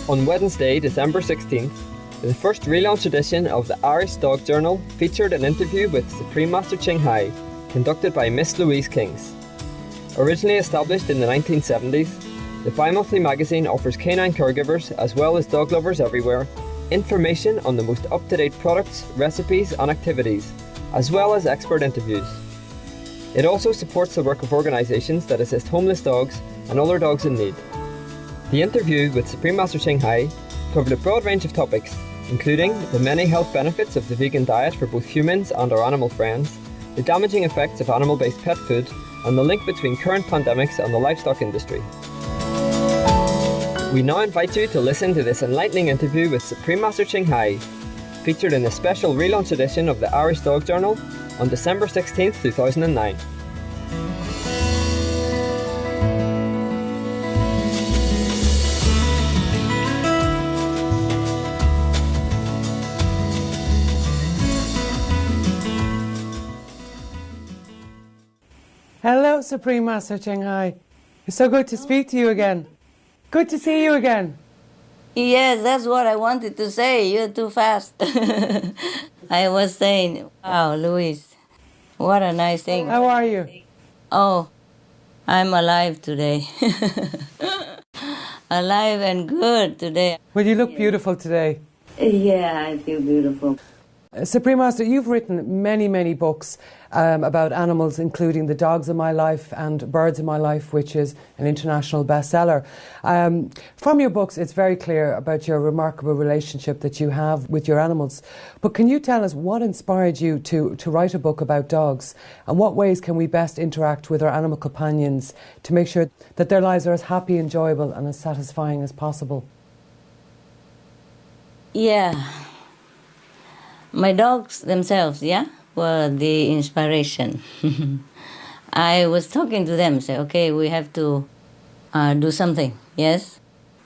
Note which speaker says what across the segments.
Speaker 1: On Wednesday, December 16th, the first relaunch edition of the Irish Dog Journal featured an interview with Supreme Master清海, conducted by Miss Louise Kings. Originally established in the 1970s, the bi-monthly magazine offers canine caregivers, as well as dog lovers everywhere, information on the most up-to-date products, recipes and activities, as well as expert interviews. It also supports the work of organisations that assist homeless dogs and other dogs in need. The interview with Supreme Master清海covered a broad range of topics, including the many health benefits of the vegan diet for both humans and our animal friends, the damaging effects of animal-based pet food, and the link between current pandemics and the livestock industry. We now invite you to listen to this enlightening interview with Supreme Master清海, featured in a special relaunch edition of the Irish Dog Journal on December 16th, 2009.
Speaker 2: Hello, Supreme Master清海. It's so good to speak to you again. Good to see you again.
Speaker 3: Yes, that's what I wanted to say. You're too fast. I was saying, wow, Louise, what a nice thing.
Speaker 2: How are you?
Speaker 3: Oh, I'm alive today. Alive and good today.
Speaker 2: Well, you look beautiful today.
Speaker 3: Yeah, I feel beautiful.
Speaker 2: Supreme Master, you've written many, many books about animals, including The Dogs in My Life and Birds in My Life, which is an international bestseller. From your books, it's very clear about your remarkable relationship that you have with your animals. But can you tell us what inspired you to write a book about dogs, and what ways can we best interact with our animal companions to make sure that their lives are as happy, enjoyable and as satisfying as possible?
Speaker 3: Yeah. My dogs themselves, were the inspiration. I was talking to them, say, okay, we have to do something, yes,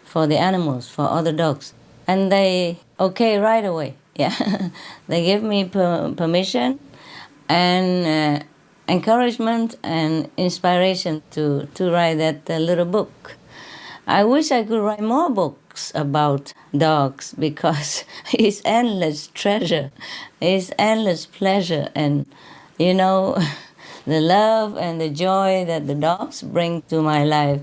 Speaker 3: for the animals, for other dogs. And they, okay, right away, They gave me permission and encouragement and inspiration to write that little book. I wish I could write more books about dogs, because it's endless treasure, it's endless pleasure, and the love and the joy that the dogs bring to my life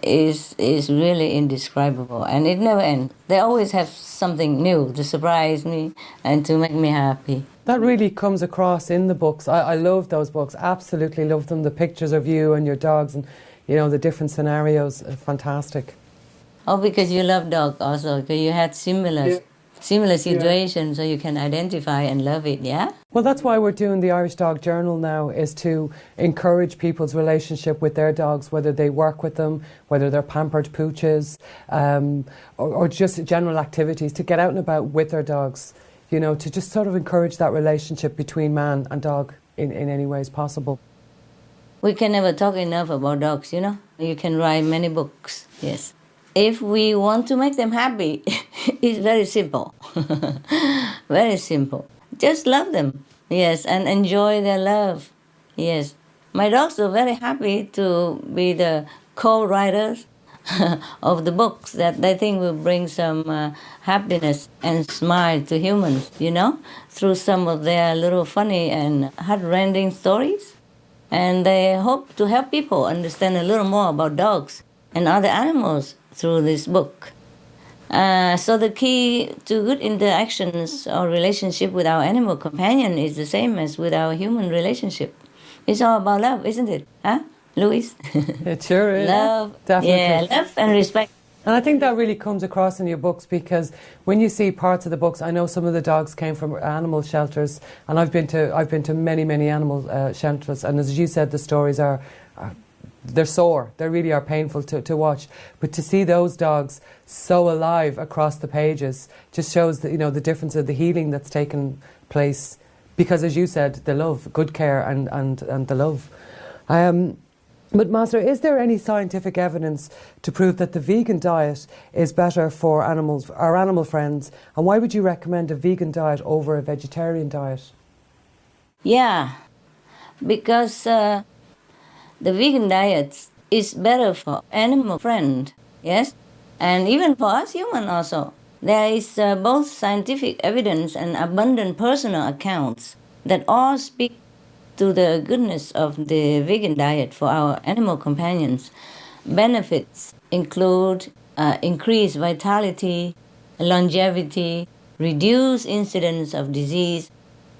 Speaker 3: is really indescribable, and it never ends. They always have something new to surprise me and to make me happy.
Speaker 2: That really comes across in the books. I love those books, absolutely love them. The pictures of you and your dogs and the different scenarios are fantastic.
Speaker 3: Oh, because you love dogs also, because you had similar situations, so you can identify and love it, yeah?
Speaker 2: Well, that's why we're doing the Irish Dog Journal now, is to encourage people's relationship with their dogs, whether they work with them, whether they're pampered pooches, or just general activities, to get out and about with their dogs, to just sort of encourage that relationship between man and dog in any ways possible.
Speaker 3: We can never talk enough about dogs, You can write many books, yes. If we want to make them happy, it's very simple. Very simple. Just love them, yes, and enjoy their love, yes. My dogs are very happy to be the co-writers of the books that they think will bring some happiness and smile to humans, through some of their little funny and heart-rending stories. And they hope to help people understand a little more about dogs and other animals through this book. So the key to good interactions or relationship with our animal companion is the same as with our human relationship. It's all about love, isn't it? Huh, Louise?
Speaker 2: It sure is.
Speaker 3: Love,
Speaker 2: definitely.
Speaker 3: Yeah, love and respect.
Speaker 2: And I think that really comes across in your books, because when you see parts of the books, I know some of the dogs came from animal shelters, and I've been to many animal shelters, and as you said, the stories are they're sore. They really are painful to watch. But to see those dogs so alive across the pages just shows that, the difference of the healing that's taken place. Because, as you said, the love, good care and the love. But Master, is there any scientific evidence to prove that the vegan diet is better for animals, our animal friends? And why would you recommend a vegan diet over a vegetarian diet?
Speaker 3: Yeah, because the vegan diet is better for animal friend, yes? And even for us human also, there is both scientific evidence and abundant personal accounts that all speak to the goodness of the vegan diet for our animal companions. Benefits include increased vitality, longevity, reduced incidence of disease,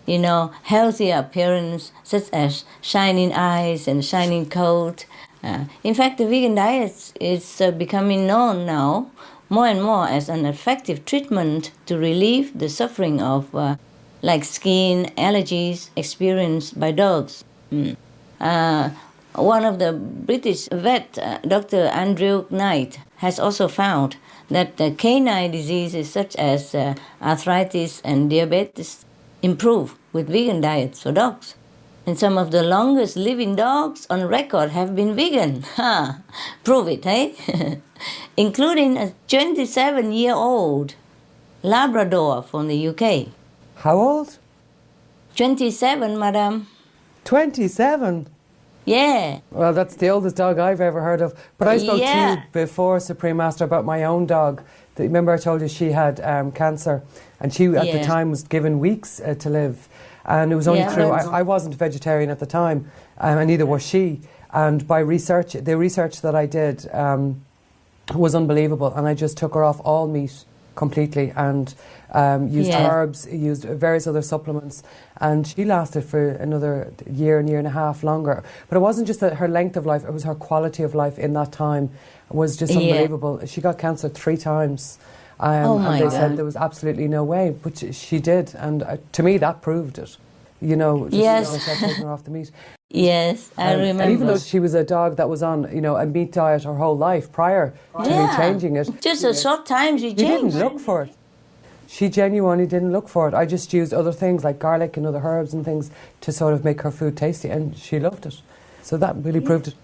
Speaker 3: healthier appearance such as shining eyes and shining coat. In fact, the vegan diet is becoming known now more and more as an effective treatment to relieve the suffering of like skin allergies experienced by dogs. One of the British vet, Dr. Andrew Knight, has also found that canine diseases such as arthritis and diabetes improve with vegan diets for dogs. And some of the longest living dogs on record have been vegan. Prove it, eh? Including a 27-year-old Labrador from the UK.
Speaker 2: How old?
Speaker 3: 27, madam.
Speaker 2: 27?
Speaker 3: Yeah.
Speaker 2: Well, that's the oldest dog I've ever heard of. But I spoke to you before, Supreme Master, about my own dog. Remember I told you she had cancer, and she at the time was given weeks to live. And it was only through, I wasn't a vegetarian at the time, and neither was she. And by research, the research that I did was unbelievable. And I just took her off all meat completely and used herbs, used various other supplements. And she lasted for another year and a half longer. But it wasn't just that her length of life, it was her quality of life in that time was just unbelievable. She got cancer 3 times. And they said there was absolutely no way, but she did, and to me that proved it. Taking her off the meat.
Speaker 3: Yes, I remember.
Speaker 2: And even though she was a dog that was on, a meat diet her whole life prior to me changing it.
Speaker 3: Just a short time she changed.
Speaker 2: She didn't look for it. She genuinely didn't look for it. I just used other things like garlic and other herbs and things to sort of make her food tasty, and she loved it. So that really proved it.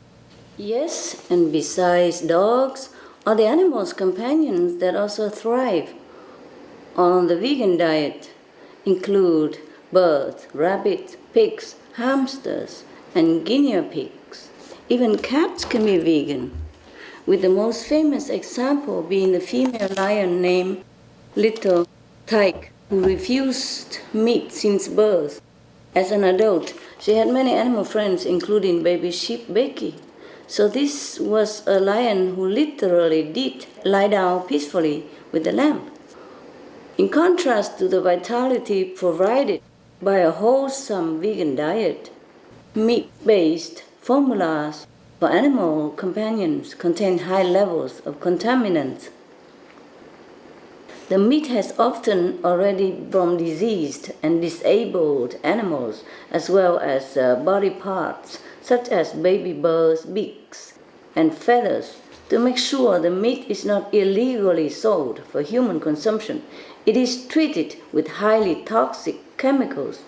Speaker 4: Yes, and besides dogs, are the animals' companions that also thrive on the vegan diet include birds, rabbits, pigs, hamsters, and guinea pigs. Even cats can be vegan, with the most famous example being the female lion named Little Tyke, who refused meat since birth. As an adult, she had many animal friends, including baby sheep Becky. So this was a lion who literally did lie down peacefully with the lamb. In contrast to the vitality provided by a wholesome vegan diet, meat-based formulas for animal companions contain high levels of contaminants. The meat has often already from diseased and disabled animals, as well as body parts such as baby birds' beaks and feathers. To make sure the meat is not illegally sold for human consumption, it is treated with highly toxic chemicals.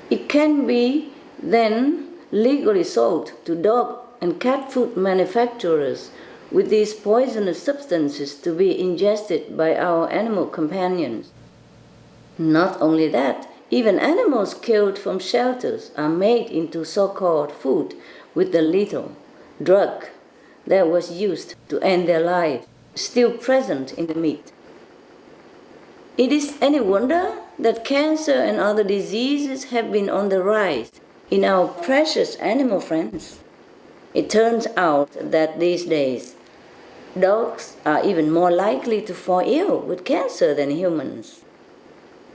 Speaker 4: It can be then legally sold to dog and cat food manufacturers with these poisonous substances to be ingested by our animal companions. Not only that, even animals killed from shelters are made into so-called food with the lethal drug that was used to end their lives still present in the meat. It is any wonder that cancer and other diseases have been on the rise in our precious animal friends. It turns out that these days, dogs are even more likely to fall ill with cancer than humans.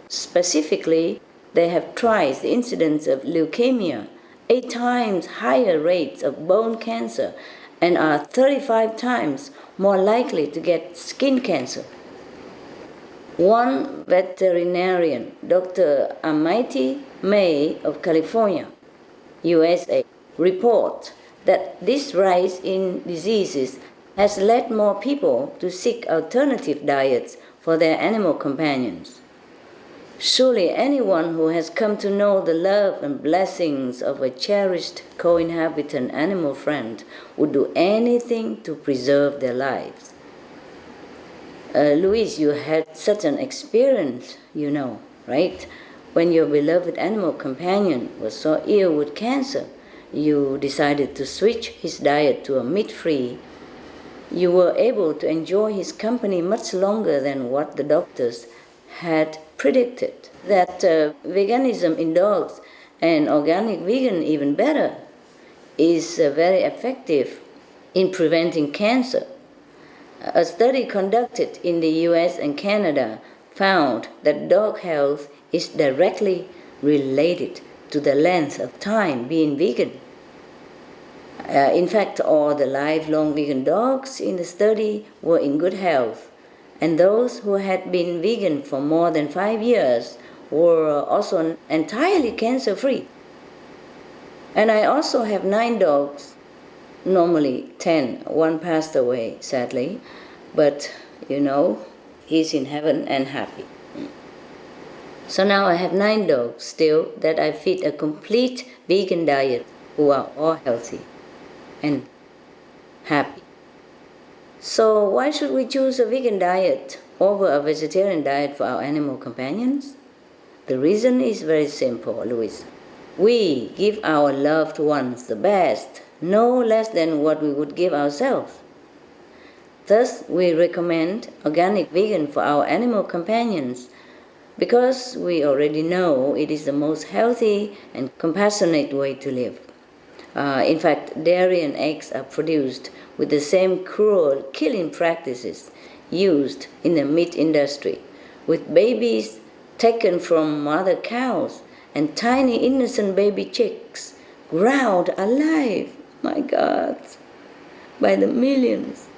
Speaker 4: Specifically, they have twice the incidence of leukemia, 8 times higher rates of bone cancer, and are 35 times more likely to get skin cancer. One veterinarian, Dr. Amity May of California, USA, reports that this rise in diseases has led more people to seek alternative diets for their animal companions. Surely anyone who has come to know the love and blessings of a cherished co-inhabitant animal friend would do anything to preserve their lives. Louise, you had such an experience, right? When your beloved animal companion was so ill with cancer, you decided to switch his diet to a meat-free you were able to enjoy his company much longer than what the doctors had predicted. That veganism in dogs, and organic vegan even better, is very effective in preventing cancer. A study conducted in the US and Canada found that dog health is directly related to the length of time being vegan. In fact, all the lifelong vegan dogs in the study were in good health, and those who had been vegan for more than 5 years were also entirely cancer-free. And I also have 9 dogs, normally 10. One passed away, sadly, but he's in heaven and happy. So now I have 9 dogs still that I feed a complete vegan diet, who are all healthy and happy. So why should we choose a vegan diet over a vegetarian diet for our animal companions? The reason is very simple, Louise. We give our loved ones the best, no less than what we would give ourselves. Thus, we recommend organic vegan for our animal companions because we already know it is the most healthy and compassionate way to live. In fact, dairy and eggs are produced with the same cruel killing practices used in the meat industry, with babies taken from mother cows and tiny innocent baby chicks ground alive, my God, by the millions.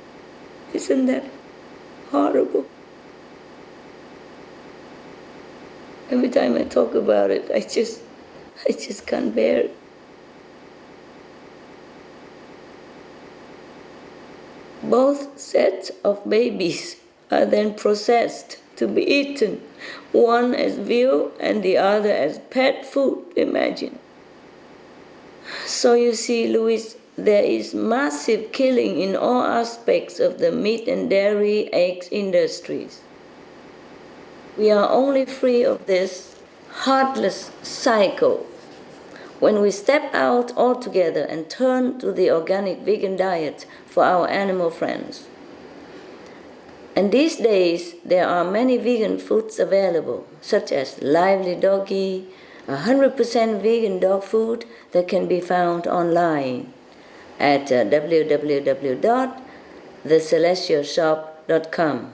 Speaker 4: Isn't that horrible? Every time I talk about it, I just can't bear it. Both sets of babies are then processed to be eaten, one as veal and the other as pet food, imagine. So you see, Louis, there is massive killing in all aspects of the meat and dairy eggs industries. We are only free of this heartless cycle when we step out altogether and turn to the organic vegan diet for our animal friends. And these days, there are many vegan foods available, such as Lively Doggy, 100% vegan dog food that can be found online at www.thecelestialshop.com.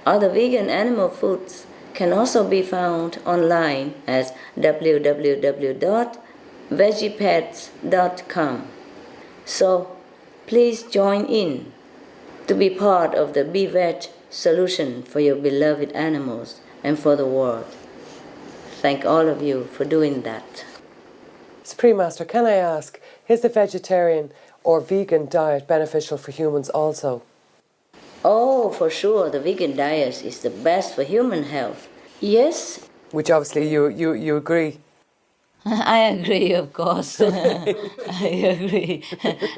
Speaker 4: Other vegan animal foods can also be found online as www.veggiepets.com. So please join in to be part of the Be-Veg solution for your beloved animals and for the world. Thank all of you for doing that.
Speaker 2: Supreme Master, can I ask, is the vegetarian or vegan diet beneficial for humans also?
Speaker 4: Oh, for sure, the vegan diet is the best for human health. Yes.
Speaker 2: Which obviously you agree.
Speaker 3: I agree, of course. I agree.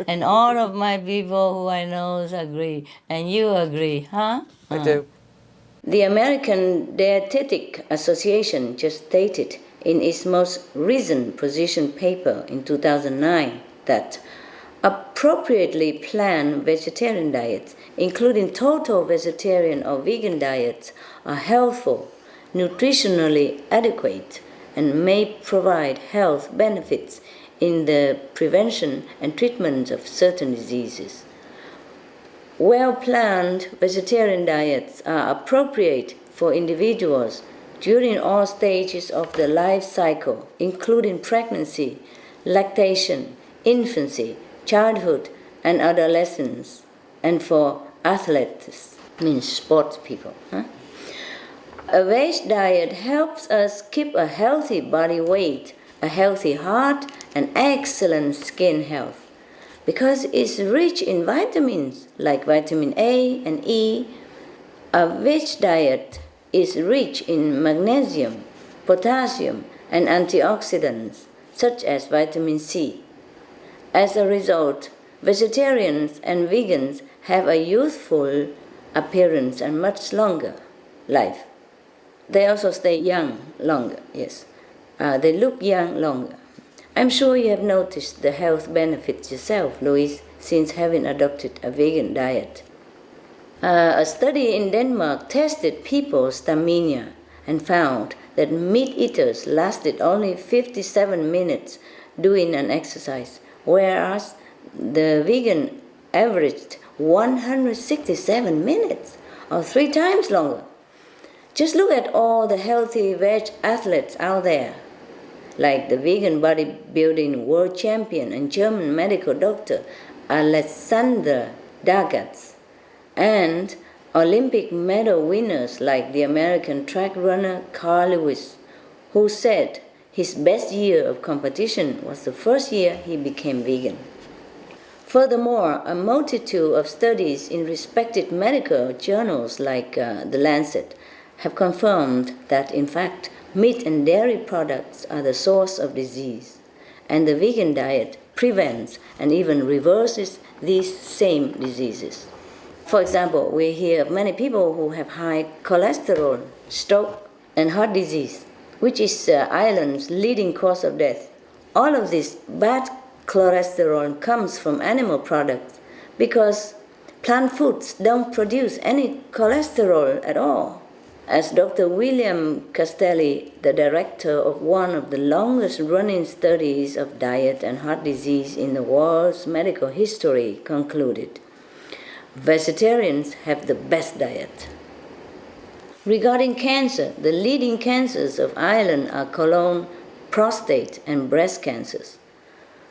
Speaker 3: And all of my people who I know agree. And you agree, huh?
Speaker 2: I do.
Speaker 4: The American Dietetic Association just stated in its most recent position paper in 2009 that appropriately planned vegetarian diets, including total vegetarian or vegan diets, are healthful, nutritionally adequate, and may provide health benefits in the prevention and treatment of certain diseases. Well-planned vegetarian diets are appropriate for individuals during all stages of the life cycle, including pregnancy, lactation, infancy, childhood, and adolescence, and for athletes, means sports people. A veg diet helps us keep a healthy body weight, a healthy heart, and excellent skin health. Because it's rich in vitamins like vitamin A and E, a veg diet is rich in magnesium, potassium, and antioxidants such as vitamin C. As a result, vegetarians and vegans have a youthful appearance and much longer life. They also stay young longer, yes. They look young longer. I'm sure you have noticed the health benefits yourself, Louise, since having adopted a vegan diet. A study in Denmark tested people's stamina and found that meat eaters lasted only 57 minutes doing an exercise, whereas the vegan averaged 167 minutes, or 3 times longer. Just look at all the healthy veg athletes out there, like the vegan bodybuilding world champion and German medical doctor Alexander Dagatz, and Olympic medal winners like the American track runner Carl Lewis, who said his best year of competition was the first year he became vegan. Furthermore, a multitude of studies in respected medical journals like The Lancet have confirmed that, in fact, meat and dairy products are the source of disease, and the vegan diet prevents and even reverses these same diseases. For example, we hear of many people who have high cholesterol, stroke, and heart disease, which is Ireland's leading cause of death. All of this bad cholesterol comes from animal products because plant foods don't produce any cholesterol at all. As Dr. William Castelli, the director of one of the longest running studies of diet and heart disease in the world's medical history, concluded, vegetarians have the best diet. Regarding cancer, the leading cancers of Ireland are colon, prostate, and breast cancers.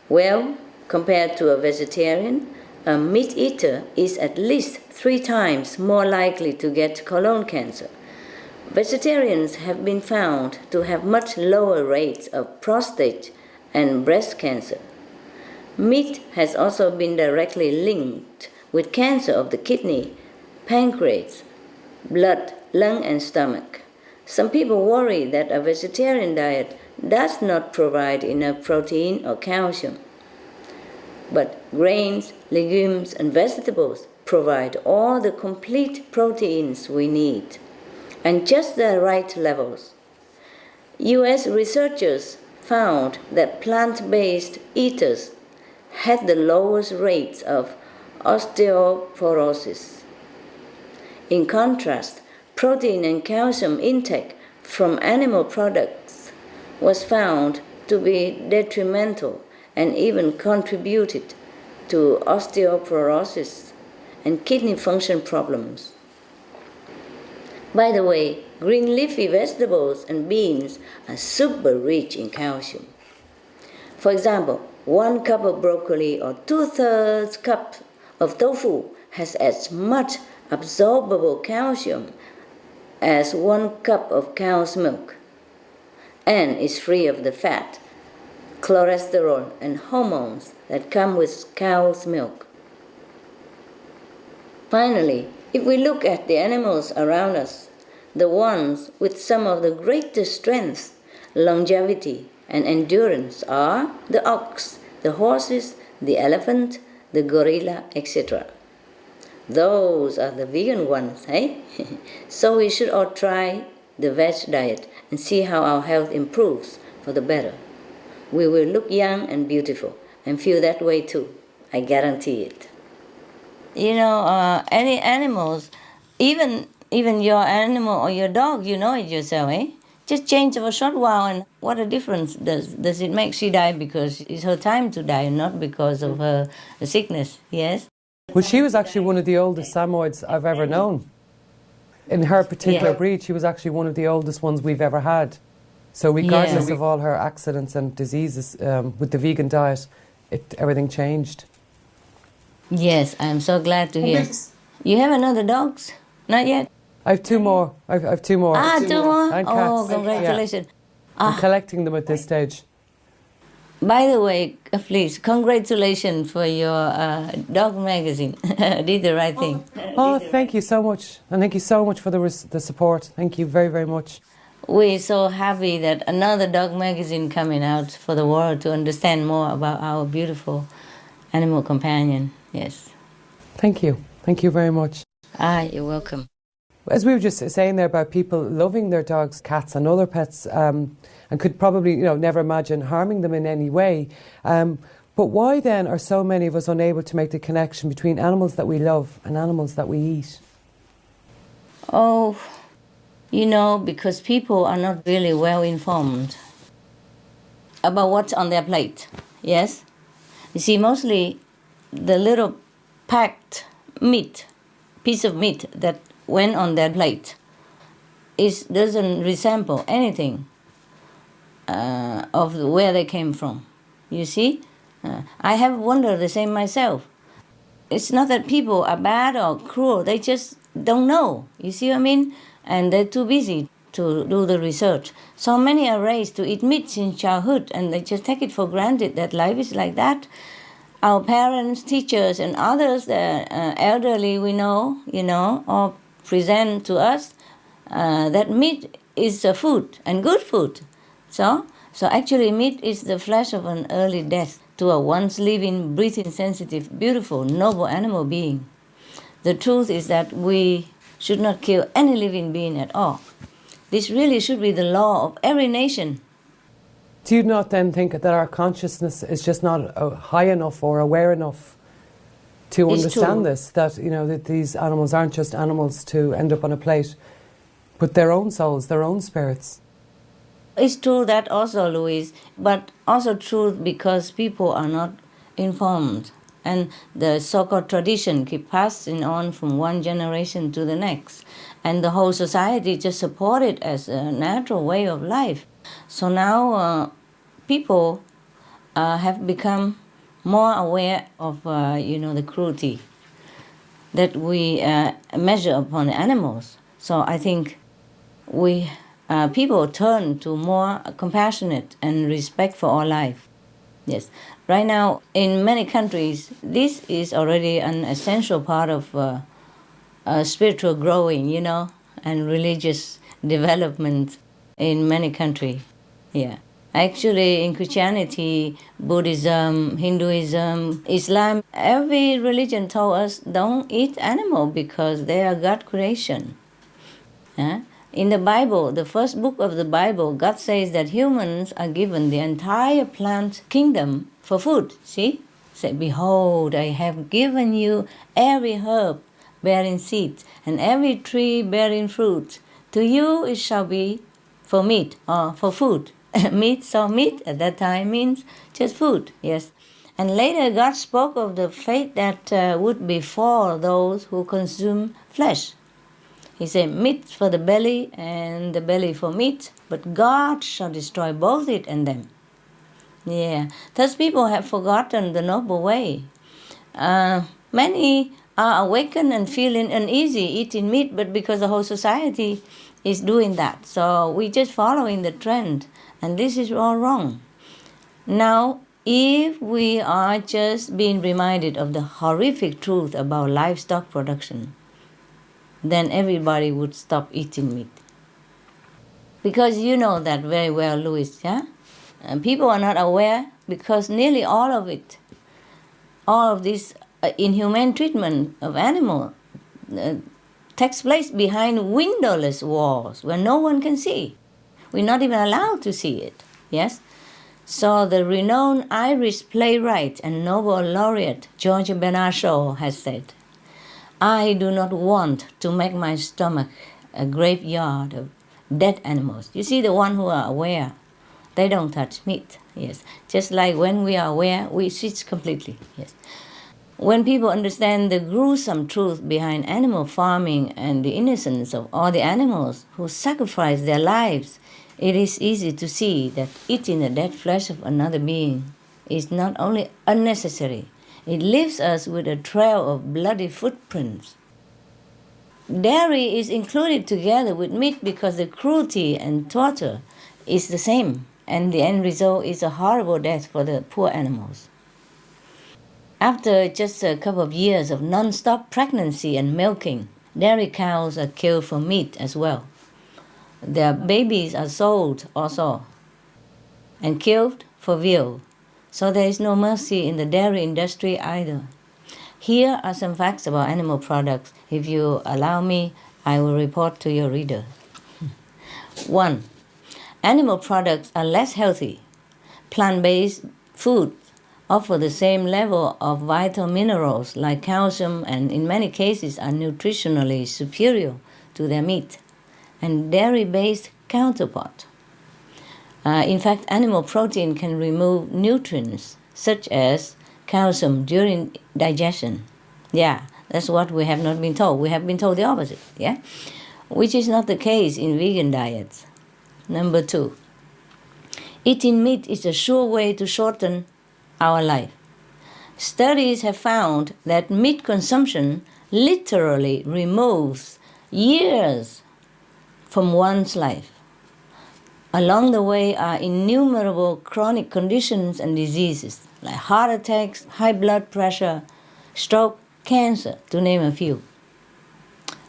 Speaker 4: Well, compared to a vegetarian, a meat eater is at least 3 times more likely to get colon cancer. Vegetarians have been found to have much lower rates of prostate and breast cancer. Meat has also been directly linked with cancer of the kidney, pancreas, blood, lung, and stomach. Some people worry that a vegetarian diet does not provide enough protein or calcium. But grains, legumes, and vegetables provide all the complete proteins we need, and just the right levels. US researchers found that plant-based eaters had the lowest rates of osteoporosis. In contrast, protein and calcium intake from animal products was found to be detrimental and even contributed to osteoporosis and kidney function problems. By the way, green leafy vegetables and beans are super rich in calcium. For example, 1 cup of broccoli or 2/3 cup of tofu has as much absorbable calcium as 1 cup of cow's milk, and is free of the fat, cholesterol, and hormones that come with cow's milk. Finally, if we look at the animals around us, the ones with some of the greatest strength, longevity, and endurance are the ox, the horses, the elephant, the gorilla, etc. Those are the vegan ones, eh? So we should all try the veg diet and see how our health improves for the better. We will look young and beautiful and feel that way too. I guarantee it. You know, any animals, even your animal or your dog, you know it yourself, eh? Just change for a short while, and what a difference does it make? She died because it's her time to die, not because of her sickness, yes?
Speaker 2: Well, she was actually one of the oldest Samoyeds I've ever known. In her particular breed, she was actually one of the oldest ones we've ever had. So regardless of all her accidents and diseases, with the vegan diet, everything changed.
Speaker 3: Yes, I'm so glad to hear. You have another dogs? Not yet?
Speaker 2: I have 2 more. I have 2 more.
Speaker 3: Two more?
Speaker 2: And
Speaker 3: Oh,
Speaker 2: cats.
Speaker 3: congratulations.
Speaker 2: Yeah. I'm collecting them at this stage.
Speaker 3: By the way, please, congratulations for your dog magazine. Did the right thing.
Speaker 2: Oh, thank you so much. And thank you so much for the support. Thank you very, very much.
Speaker 3: We're so happy that another dog magazine coming out for the world to understand more about our beautiful animal companion. Yes.
Speaker 2: Thank you. Thank you very much.
Speaker 3: You're welcome.
Speaker 2: As we were just saying there about people loving their dogs, cats and other pets, and could probably, never imagine harming them in any way. But But why then are so many of us unable to make the connection between animals that we love and animals that we eat?
Speaker 3: Oh, because people are not really well informed about what's on their plate. Yes? You see, mostly the little packed piece of meat that went on their plate doesn't resemble anything of where they came from. You see? I have wondered the same myself. It's not that people are bad or cruel, they just don't know. You see what I mean? And they're too busy to do the research. So many are raised to eat meat since childhood, and they just take it for granted that life is like that. Our parents, teachers, and others, the elderly we know, all present to us that meat is a food, and good food. So actually meat is the flesh of an early death to a once living, breathing, sensitive, beautiful, noble animal being. The truth is that we should not kill any living being at all. This really should be the law of every nation.
Speaker 2: Do you not then think that our consciousness is just not high enough or aware enough to understand this? That, that these animals aren't just animals to end up on a plate, but their own souls, their own spirits.
Speaker 3: It's true that also, Louise, but also true because people are not informed. And the so-called tradition keep passing on from one generation to the next. And the whole society just support it as a natural way of life. So now people have become more aware of, the cruelty that we measure upon animals. So I think people turn to more compassionate and respect for all life. Yes. Right now, in many countries, this is already an essential part of spiritual growing, and religious development in many countries. Yeah. Actually, in Christianity, Buddhism, Hinduism, Islam, every religion told us don't eat animal because they are God's creation. In the Bible, the first book of the Bible, God says that humans are given the entire plant kingdom for food. See? Say, behold, I have given you every herb bearing seed and every tree bearing fruit. To you it shall be for meat or for food. Meat at that time means just food, yes. And later God spoke of the fate that would befall those who consume flesh. He said, meat for the belly and the belly for meat, but God shall destroy both it and them. Yeah, thus people have forgotten the noble way. Many are awakened and feeling uneasy eating meat, but because the whole society is doing that. So we just following the trend, and this is all wrong. Now, if we are just being reminded of the horrific truth about livestock production, then everybody would stop eating meat. Because you know that very well, Louis, yeah? And people are not aware because nearly all of this inhumane treatment of animals takes place behind windowless walls where no one can see. We're not even allowed to see it, yes? So the renowned Irish playwright and Nobel laureate George Bernard Shaw has said, I do not want to make my stomach a graveyard of dead animals. You see, the one who are aware, they don't touch meat, yes. Just like when we are aware, we switch completely, yes. When people understand the gruesome truth behind animal farming and the innocence of all the animals who sacrifice their lives, it is easy to see that eating the dead flesh of another being is not only unnecessary, it leaves us with a trail of bloody footprints. Dairy is included together with meat because the cruelty and torture is the same, and the end result is a horrible death for the poor animals. After just a couple of years of non-stop pregnancy and milking, dairy cows are killed for meat as well. Their babies are sold also and killed for veal. So there is no mercy in the dairy industry either. Here are some facts about animal products. If you allow me, I will report to your reader. 1. Animal products are less healthy. Plant-based food offer the same level of vital minerals like calcium and in many cases are nutritionally superior to their meat and dairy-based counterpart. In fact, animal protein can remove nutrients such as calcium during digestion. Yeah, that's what we have not been told. We have been told the opposite, yeah? Which is not the case in vegan diets. Number 2, eating meat is a sure way to shorten our life. Studies have found that meat consumption literally removes years from one's life. Along the way are innumerable chronic conditions and diseases like heart attacks, high blood pressure, stroke, cancer, to name a few.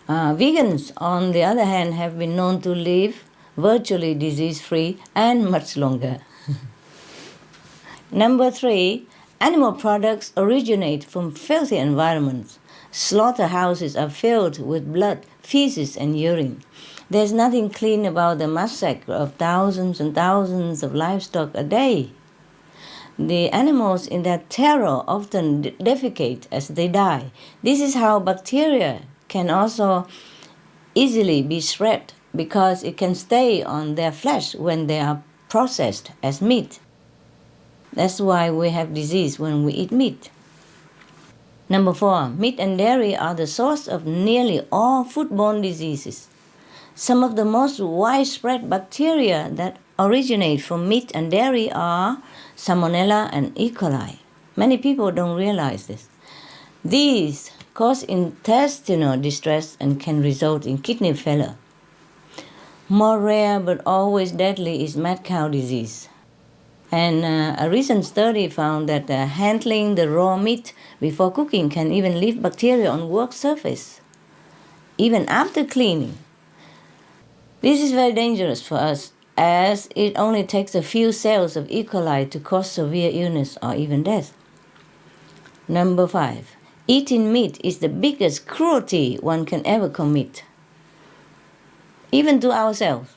Speaker 3: Vegans, on the other hand, have been known to live virtually disease-free and much longer. Number 3, animal products originate from filthy environments. Slaughterhouses are filled with blood, feces, and urine. There's nothing clean about the massacre of thousands and thousands of livestock a day. The animals in their terror often defecate as they die. This is how bacteria can also easily be spread because it can stay on their flesh when they are processed as meat. That's why we have disease when we eat meat. Number 4, meat and dairy are the source of nearly all foodborne diseases. Some of the most widespread bacteria that originate from meat and dairy are Salmonella and E. coli. Many people don't realize this. These cause intestinal distress and can result in kidney failure. More rare but always deadly is mad cow disease. And a recent study found that handling the raw meat before cooking can even leave bacteria on work surface, even after cleaning. This is very dangerous for us, as it only takes a few cells of E. coli to cause severe illness or even death. Number 5, eating meat is the biggest cruelty one can ever commit, even to ourselves.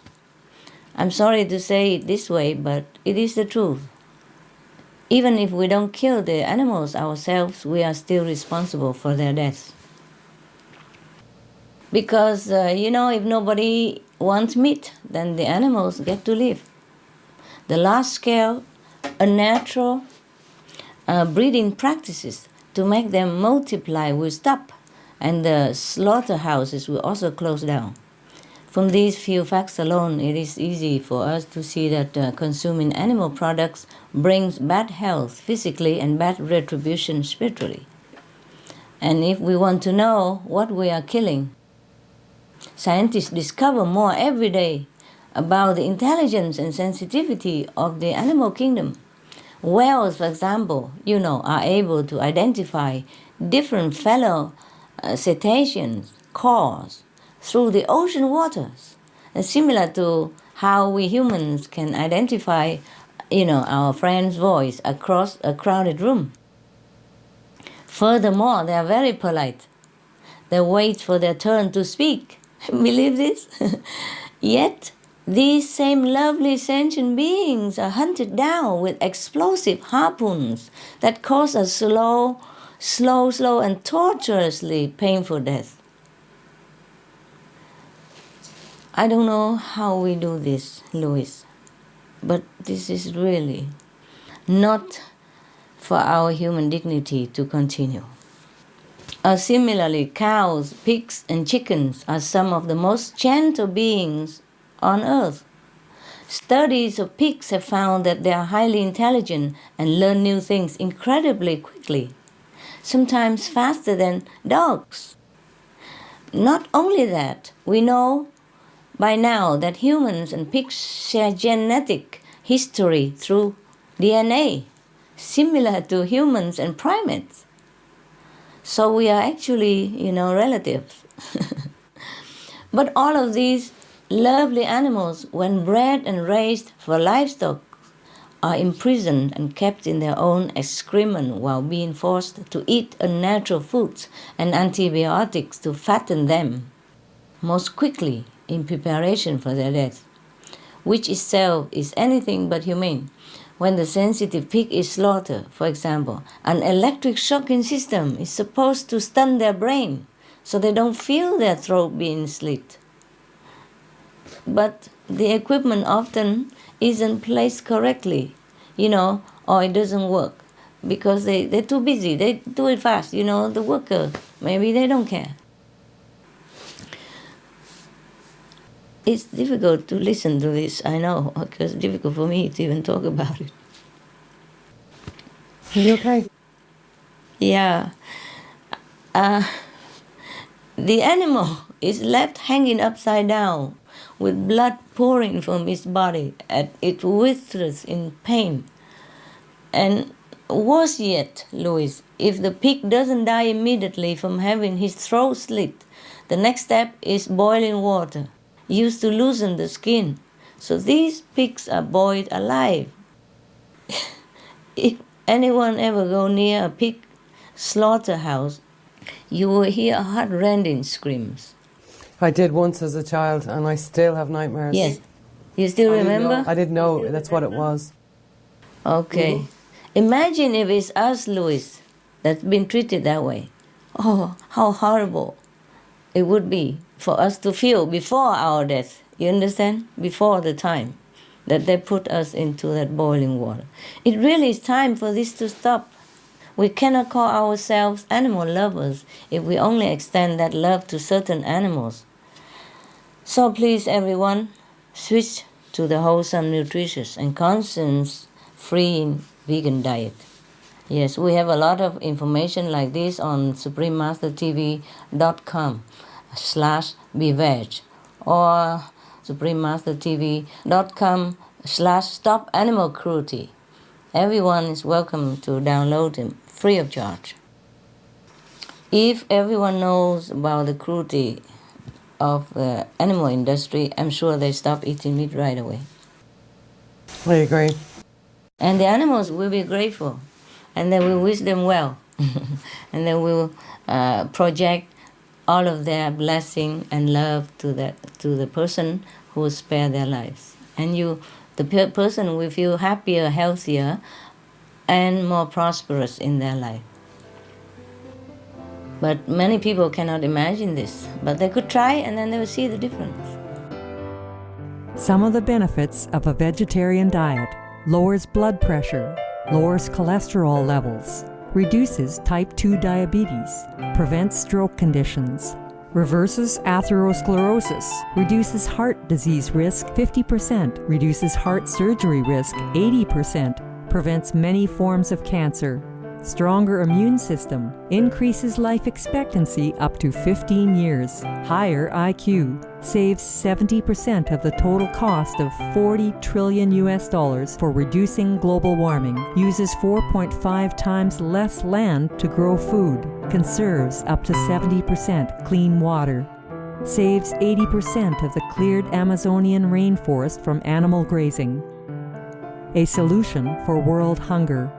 Speaker 3: I'm sorry to say it this way, but it is the truth. Even if we don't kill the animals ourselves, we are still responsible for their deaths. Because, if nobody wants meat, then the animals get to live. The large-scale, unnatural breeding practices to make them multiply will stop, and the slaughterhouses will also close down. From these few facts alone, it is easy for us to see that consuming animal products brings bad health physically and bad retribution spiritually. And if we want to know what we are killing, scientists discover more every day about the intelligence and sensitivity of the animal kingdom. Whales, for example, are able to identify different fellow cetaceans' calls through the ocean waters, similar to how we humans can identify, our friend's voice across a crowded room. Furthermore, they are very polite. They wait for their turn to speak. Believe this? Yet, these same lovely sentient beings are hunted down with explosive harpoons that cause a slow and tortuously painful death. I don't know how we do this, Louis, but this is really not for our human dignity to continue. Similarly, cows, pigs, and chickens are some of the most gentle beings on earth. Studies of pigs have found that they are highly intelligent and learn new things incredibly quickly, sometimes faster than dogs. Not only that, we know by now that humans and pigs share genetic history through DNA, similar to humans and primates. So we are actually, relatives. But all of these lovely animals, when bred and raised for livestock, are imprisoned and kept in their own excrement while being forced to eat unnatural foods and antibiotics to fatten them most quickly in preparation for their death, which itself is anything but humane. When the sensitive pig is slaughtered, for example, an electric shocking system is supposed to stun their brain so they don't feel their throat being slit. But the equipment often isn't placed correctly, or it doesn't work because they're too busy. They do it fast, the worker, maybe they don't care. It's difficult to listen to this, I know, because it's difficult for me to even talk about it.
Speaker 2: Are you okay?
Speaker 3: Yeah. The animal is left hanging upside down with blood pouring from its body and it withers in pain. And worse yet, Louis, if the pig doesn't die immediately from having his throat slit, the next step is boiling water, used to loosen the skin. So these pigs are boiled alive. If anyone ever go near a pig slaughterhouse, you will hear heart-rending screams.
Speaker 2: I did once as a child, and I still have nightmares.
Speaker 3: Yes. You still remember?
Speaker 2: I didn't know that's what it was.
Speaker 3: Okay.
Speaker 2: Mm-hmm.
Speaker 3: Imagine if it's us, Louis, that's been treated that way. Oh, how horrible it would be for us to feel before our death. You understand? Before the time that they put us into that boiling water. It really is time for this to stop. We cannot call ourselves animal lovers if we only extend that love to certain animals. So please, everyone, switch to the wholesome, nutritious, and conscience-free vegan diet. Yes, we have a lot of information like this on suprememastertv.com/beveg or suprememastertv.com/stop animal cruelty. Everyone is welcome to download them free of charge. If everyone knows about the cruelty of the animal industry, I'm sure they stop eating meat right away.
Speaker 2: I agree.
Speaker 3: And the animals will be grateful, and they will wish them well, and they will project all of their blessing and love to the person who spared their lives. And the person will feel happier, healthier, and more prosperous in their life. But many people cannot imagine this, but they could try and then they will see the difference.
Speaker 5: Some of the benefits of a vegetarian diet: lowers blood pressure, lowers cholesterol levels, reduces type 2 diabetes, prevents stroke conditions, reverses atherosclerosis, reduces heart disease risk 50%, reduces heart surgery risk 80%, prevents many forms of cancer, stronger immune system, increases life expectancy up to 15 years, higher IQ, saves 70% of the total cost of $40 trillion for reducing global warming, uses 4.5 times less land to grow food, conserves up to 70% clean water, saves 80% of the cleared Amazonian rainforest from animal grazing. A solution for world hunger.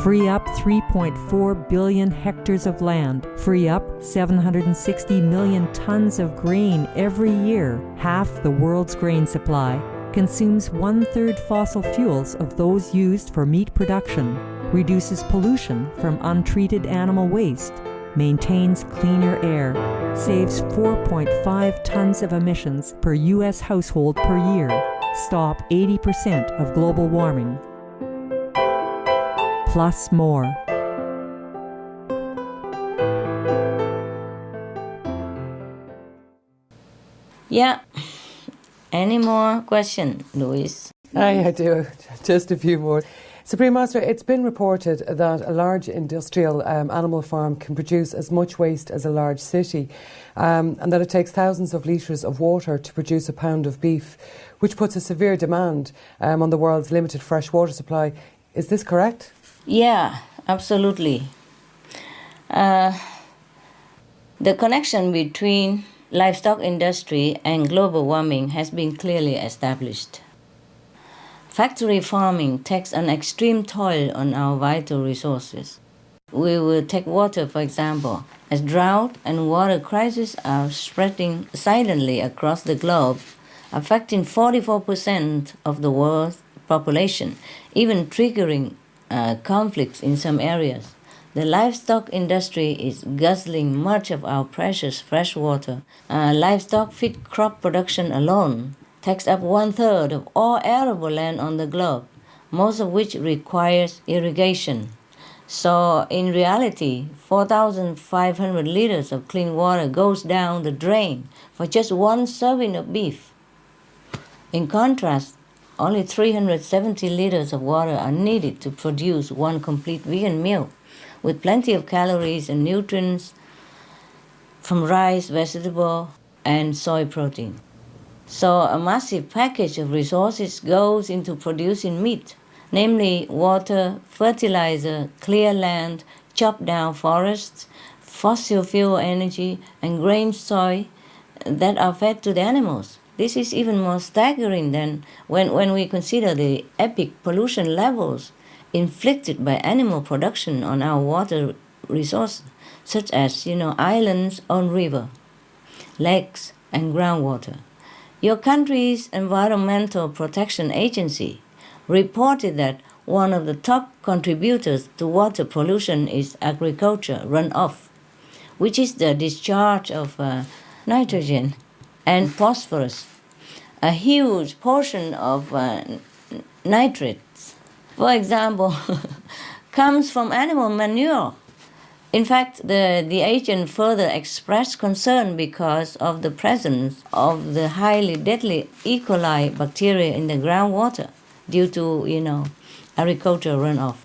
Speaker 5: Free up 3.4 billion hectares of land, free up 760 million tons of grain every year, half the world's grain supply, consumes 1/3 fossil fuels of those used for meat production, reduces pollution from untreated animal waste, maintains cleaner air, saves 4.5 tons of emissions per U.S. household per year, stop 80% of global warming. Plus more.
Speaker 3: Yeah. Any more questions, Louis?
Speaker 2: I do. Just a few more. Supreme Master, it's been reported that a large industrial animal farm can produce as much waste as a large city, and that it takes thousands of litres of water to produce a pound of beef, which puts a severe demand on the world's limited fresh water supply. Is this correct?
Speaker 3: Yeah, absolutely. The connection between livestock industry and global warming has been clearly established. Factory farming takes an extreme toll on our vital resources. We will take water, for example, as drought and water crises are spreading silently across the globe, affecting 44% of the world's population, even triggering conflicts in some areas. The livestock industry is guzzling much of our precious fresh water. Livestock feed crop production alone takes up 1/3 of all arable land on the globe, most of which requires irrigation. So in reality, 4,500 liters of clean water goes down the drain for just one serving of beef. In contrast, only 370 liters of water are needed to produce one complete vegan meal, with plenty of calories and nutrients from rice, vegetable, and soy protein. So a massive package of resources goes into producing meat, namely water, fertilizer, clear land, chopped down forests, fossil fuel energy, and grain soy that are fed to the animals. This is even more staggering than when we consider the epic pollution levels inflicted by animal production on our water resources, such as, islands on river, lakes, and groundwater. Your country's Environmental Protection Agency reported that one of the top contributors to water pollution is agriculture runoff, which is the discharge of nitrogen and phosphorus, a huge portion of nitrates, for example, comes from animal manure. In fact, the agent further expressed concern because of the presence of the highly deadly E. coli bacteria in the groundwater due to, agricultural runoff.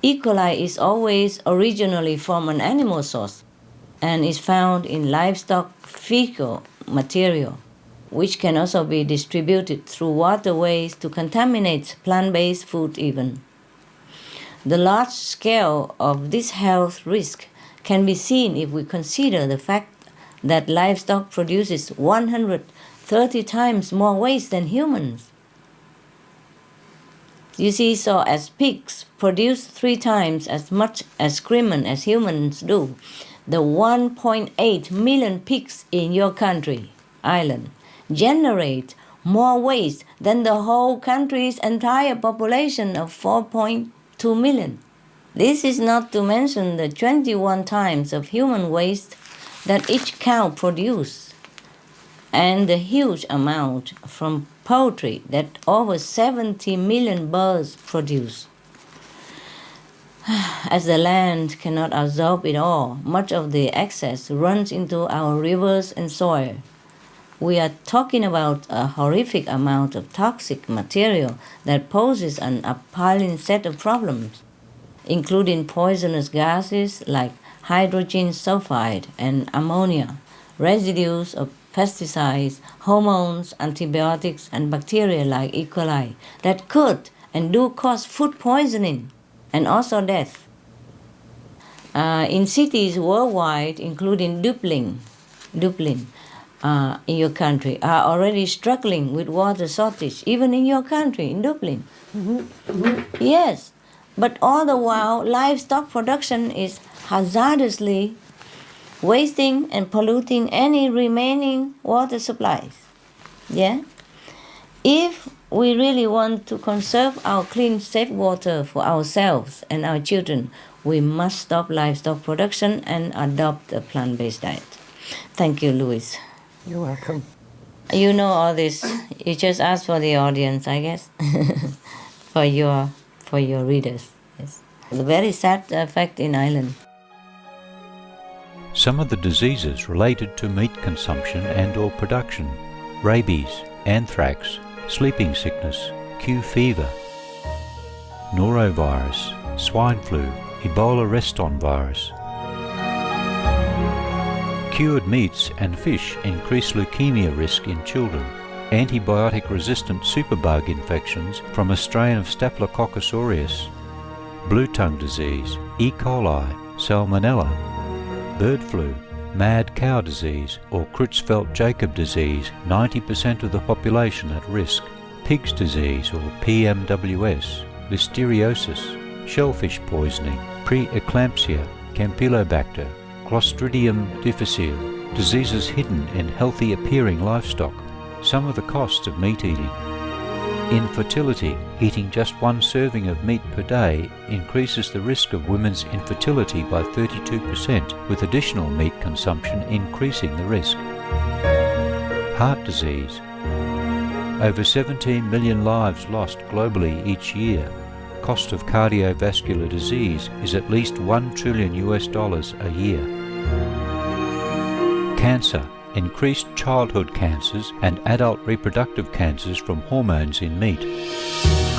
Speaker 3: E. coli is always originally from an animal source and is found in livestock fecal material, which can also be distributed through waterways to contaminate plant-based food even. The large scale of this health risk can be seen if we consider the fact that livestock produces 130 times more waste than humans. You see, so as pigs produce 3 times as much excrement as humans do, the 1.8 million pigs in your country, Ireland, generate more waste than the whole country's entire population of 4.2 million. This is not to mention the 21 times of human waste that each cow produces, and the huge amount from poultry that over 70 million birds produce. As the land cannot absorb it all, much of the excess runs into our rivers and soil. We are talking about a horrific amount of toxic material that poses an appalling set of problems, including poisonous gases like hydrogen sulfide and ammonia, residues of pesticides, hormones, antibiotics, and bacteria like E. coli that could and do cause food poisoning and also death. In cities worldwide, including Dublin, in your country, are already struggling with water shortage, even in your country, in Dublin. Yes, but all the while, livestock production is hazardously wasting and polluting any remaining water supplies. Yeah? If we really want to conserve our clean, safe water for ourselves and our children, we must stop livestock production and adopt a plant-based diet. Thank you, Louis.
Speaker 2: You're welcome.
Speaker 3: You know all this. You just ask for the audience, I guess, for your readers. Yes. The very sad fact in Ireland.
Speaker 6: Some of the diseases related to meat consumption and/or production: rabies, anthrax, sleeping sickness, Q fever, norovirus, swine flu, Ebola reston virus. Cured meats and fish increase leukemia risk in children. Antibiotic-resistant superbug infections from a strain of Staphylococcus aureus. Blue tongue disease, E. coli, salmonella. Bird flu, mad cow disease or Creutzfeldt-Jakob disease, 90% of the population at risk. Pig's disease or PMWS, listeriosis, shellfish poisoning, preeclampsia, Campylobacter, Clostridium difficile, diseases hidden in healthy appearing livestock. Some of the costs of meat eating. Infertility. Eating just one serving of meat per day increases the risk of women's infertility by 32%, with additional meat consumption increasing the risk. Heart disease. Over 17 million lives lost globally each year. Cost of cardiovascular disease is at least $1 trillion a year. Cancer. Increased childhood cancers and adult reproductive cancers from hormones in meat.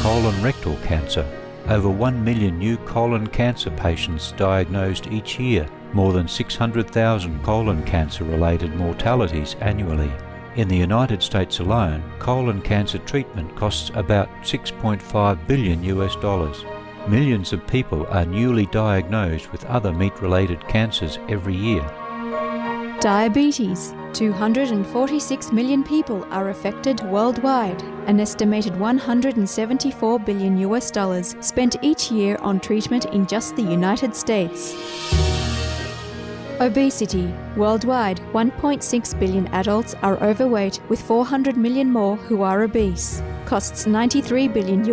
Speaker 6: Colon rectal cancer. Over 1 million new colon cancer patients diagnosed each year, more than 600,000 colon cancer-related mortalities annually. In the United States alone, colon cancer treatment costs about $6.5 billion. Millions of people are newly diagnosed with other meat-related cancers every year.
Speaker 7: Diabetes. 246 million people are affected worldwide. An estimated $174 billion spent each year on treatment in just the United States. Obesity. Worldwide, 1.6 billion adults are overweight, with 400 million more who are obese. Costs $93 billion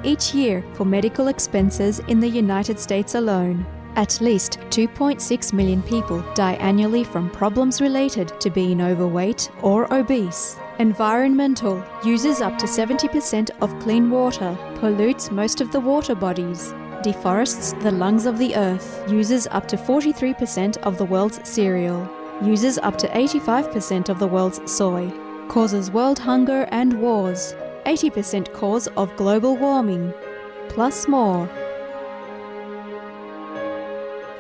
Speaker 7: each year for medical expenses in the United States alone. At least 2.6 million people die annually from problems related to being overweight or obese. Environmental. Uses up to 70% of clean water. Pollutes most of the water bodies. Deforests the lungs of the earth. Uses up to 43% of the world's cereal. Uses up to 85% of the world's soy. Causes world hunger and wars. 80% cause of global warming. Plus more.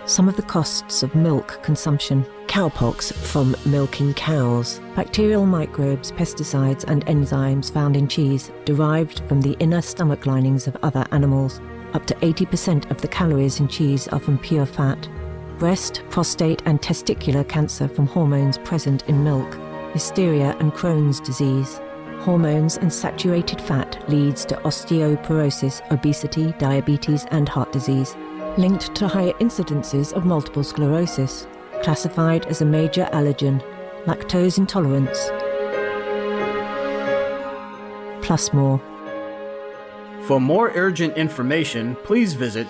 Speaker 8: Some of the costs of milk consumption. Cowpox from milking cows. Bacterial microbes, pesticides and enzymes found in cheese derived from the inner stomach linings of other animals. Up to 80% of the calories in cheese are from pure fat. Breast, prostate and testicular cancer from hormones present in milk. Hysteria and Crohn's disease. Hormones and saturated fat leads to osteoporosis, obesity, diabetes and heart disease. Linked to higher incidences of multiple sclerosis. Classified as a major allergen. Lactose intolerance. Plus more.
Speaker 9: For more urgent information, please visit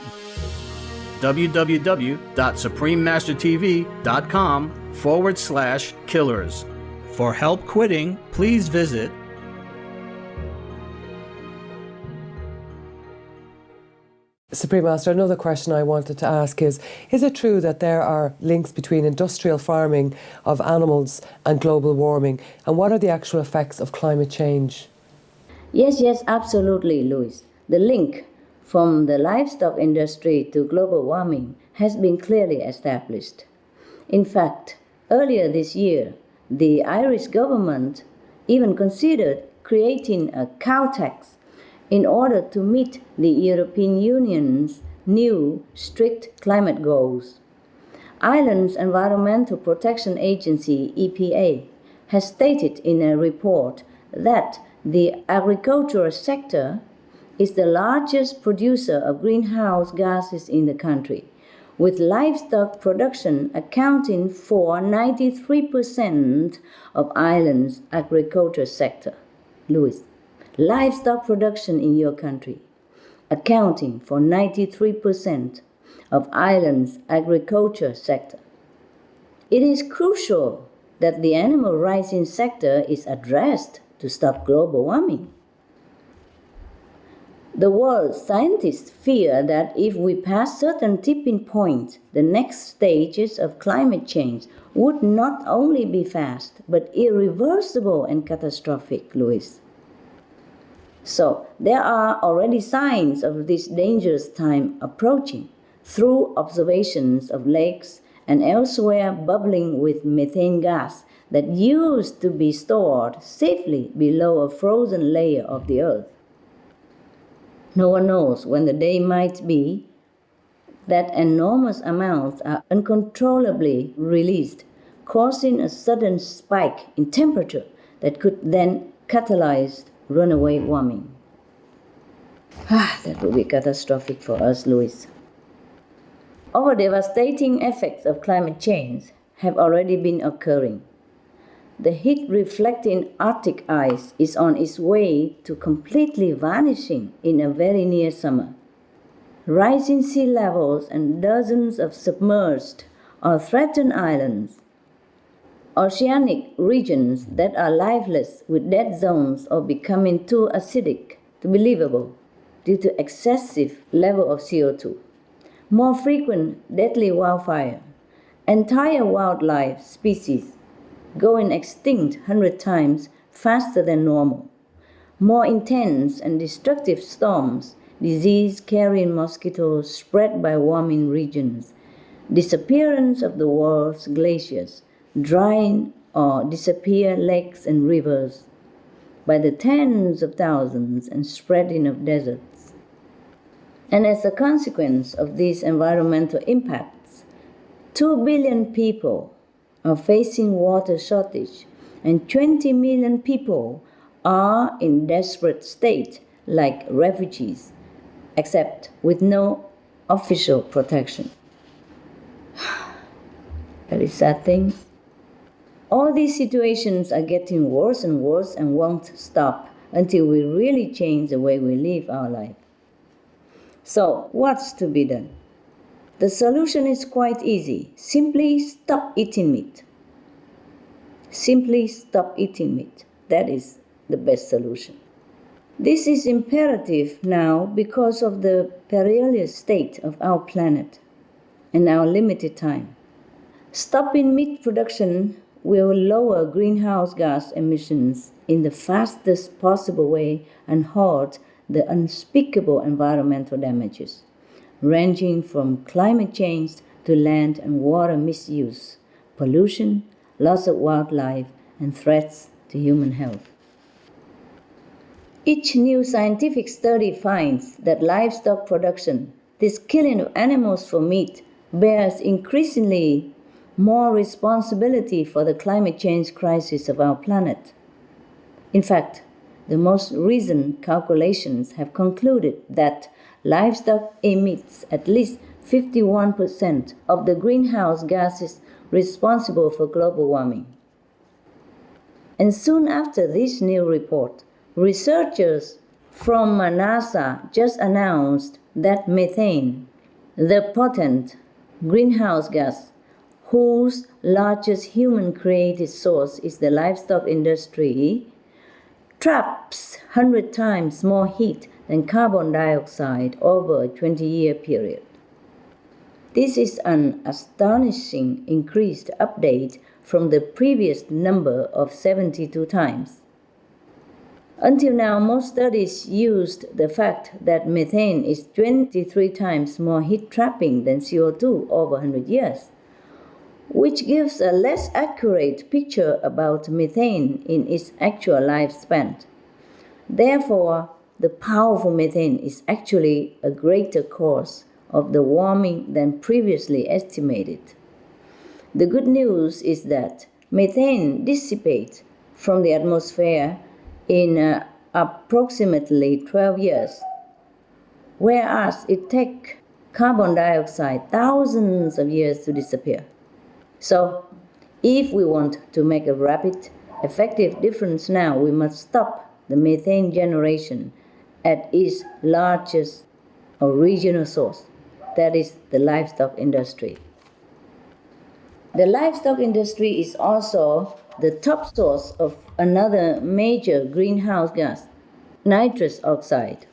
Speaker 9: www.suprememastertv.com/killers. For help quitting, please visit
Speaker 2: Supreme Master, another question I wanted to ask is it true that there are links between industrial farming of animals and global warming? And what are the actual effects of climate change?
Speaker 4: Yes, absolutely, Louis. The link from the livestock industry to global warming has been clearly established. In fact, earlier this year, the Irish government even considered creating a cow tax in order to meet the European Union's new strict climate goals. Ireland's Environmental Protection Agency, EPA, has stated in a report that the agricultural sector is the largest producer of greenhouse gases in the country, with livestock production accounting for 93% of Ireland's agriculture sector. Louis, livestock production in your country accounting for 93% of Ireland's agriculture sector. It is crucial that the animal rights sector is addressed to stop global warming. The world's scientists fear that if we pass certain tipping points, the next stages of climate change would not only be fast, but irreversible and catastrophic, Louis. So there are already signs of this dangerous time approaching through observations of lakes and elsewhere bubbling with methane gas that used to be stored safely below a frozen layer of the earth. No one knows when the day might be that enormous amounts are uncontrollably released, causing a sudden spike in temperature that could then catalyze runaway warming. That would be catastrophic for us, Louis. Our devastating effects of climate change have already been occurring. the heat-reflecting Arctic ice is on its way to completely vanishing in a very near summer. Rising sea levels and dozens of submerged or threatened islands, oceanic regions that are lifeless with dead zones or becoming too acidic to be livable due to excessive level of CO2, more frequent deadly wildfire, entire wildlife species going extinct 100 times faster than normal, more intense and destructive storms, disease-carrying mosquitoes spread by warming regions, disappearance of the world's glaciers, drying or disappear lakes and rivers by the tens of thousands and spreading of deserts. And as a consequence of these environmental impacts, 2 billion people are facing water shortage and 20 million people are in desperate state like refugees, except with no official protection. Very sad things. All these situations are getting worse and worse and won't stop until we really change the way we live our life. So, what's to be done? The solution is quite easy. Simply stop eating meat. Simply stop eating meat. That is the best solution. This is imperative now because of the perilous state of our planet and our limited time. Stopping meat production will lower greenhouse gas emissions in the fastest possible way and halt the unspeakable environmental damages, ranging from climate change to land and water misuse, pollution, loss of wildlife, and threats to human health. Each new scientific study finds that livestock production, this killing of animals for meat, bears increasingly more responsibility for the climate change crisis of our planet. In fact, the most recent calculations have concluded that livestock emits at least 51% of the greenhouse gases responsible for global warming. And soon after this new report, researchers from NASA just announced that methane, the potent greenhouse gas whose largest human-created source is the livestock industry, traps 100 times more heat than carbon dioxide over a 20-year period. This is an astonishing increased update from the previous number of 72 times. Until now, most studies used the fact that methane is 23 times more heat-trapping than CO2 over 100 years, which gives a less accurate picture about methane in its actual lifespan. Therefore, the powerful methane is actually a greater cause of the warming than previously estimated. The good news is that methane dissipates from the atmosphere in approximately 12 years, whereas it takes carbon dioxide thousands of years to disappear. So, if we want to make a rapid, effective difference now, we must stop the methane generation at its largest original source, that is the livestock industry. The livestock industry is also the top source of another major greenhouse gas, nitrous oxide.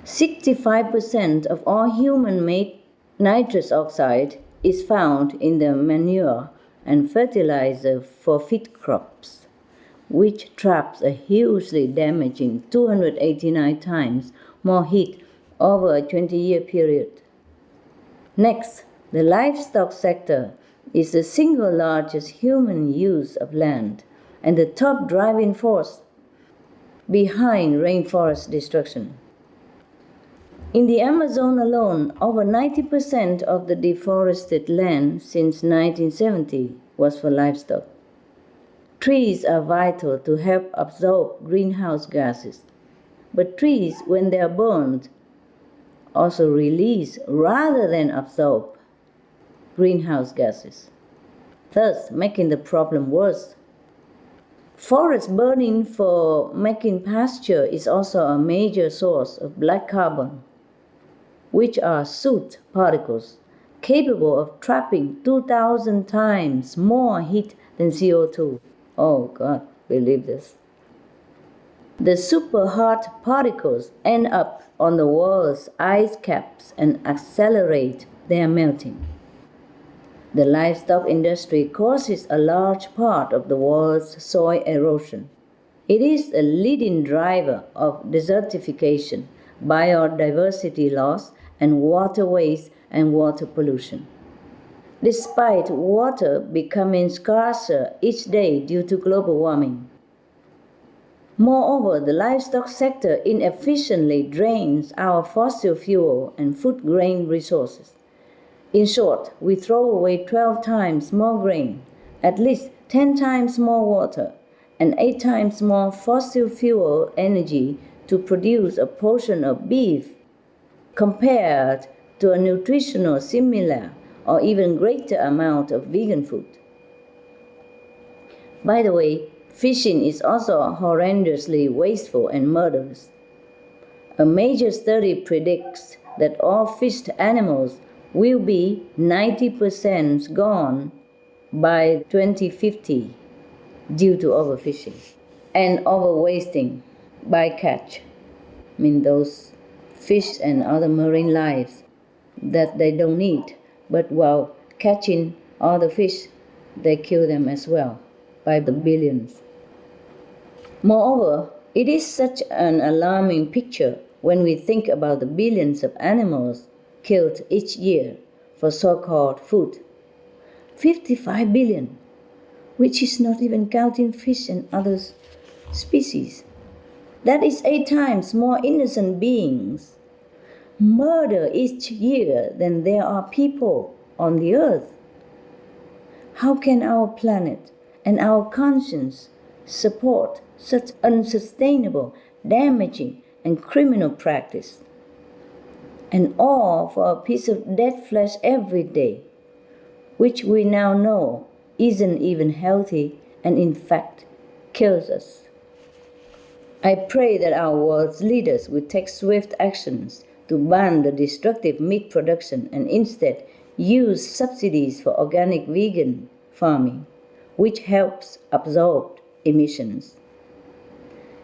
Speaker 4: 65% of all human-made nitrous oxide is found in the manure and fertilizer for feed crops, which traps a hugely damaging 289 times more heat over a 20-year period. Next, the livestock sector is the single largest human use of land and the top driving force behind rainforest destruction. In the Amazon alone, over 90% of the deforested land since 1970 was for livestock. Trees are vital to help absorb greenhouse gases, but trees, when they are burned, also release rather than absorb greenhouse gases, thus making the problem worse Forest burning for making pasture is also a major source of black carbon, which are soot particles capable of trapping 2,000 times more heat than CO2. Oh God, believe this. The super hot particles end up on the world's ice caps and accelerate their melting. The livestock industry causes a large part of the world's soil erosion. It is a leading driver of desertification, biodiversity loss, and water waste and water pollution. Despite water becoming scarcer each day due to global warming. Moreover, the livestock sector inefficiently drains our fossil fuel and food grain resources. In short, we throw away 12 times more grain, at least 10 times more water, and 8 times more fossil fuel energy to produce a portion of beef compared to a nutritional similar or even greater amount of vegan food. By the way, fishing is also horrendously wasteful and murderous. A major study predicts that all fished animals will be 90% gone by 2050 due to overfishing and overwasting by catch. I mean those fish and other marine lives that they don't eat, but while catching all the fish, they kill them as well by the billions. Moreover, it is such an alarming picture when we think about the billions of animals killed each year for so-called food. 55 billion, which is not even counting fish and other species. That is 8 times more innocent beings murdered each year than there are people on the earth. How can our planet and our conscience support such unsustainable, damaging, and criminal practice? And all for a piece of dead flesh every day, which we now know isn't even healthy and in fact kills us. I pray that our world's leaders will take swift actions to ban the destructive meat production and instead use subsidies for organic vegan farming, which helps absorb emissions.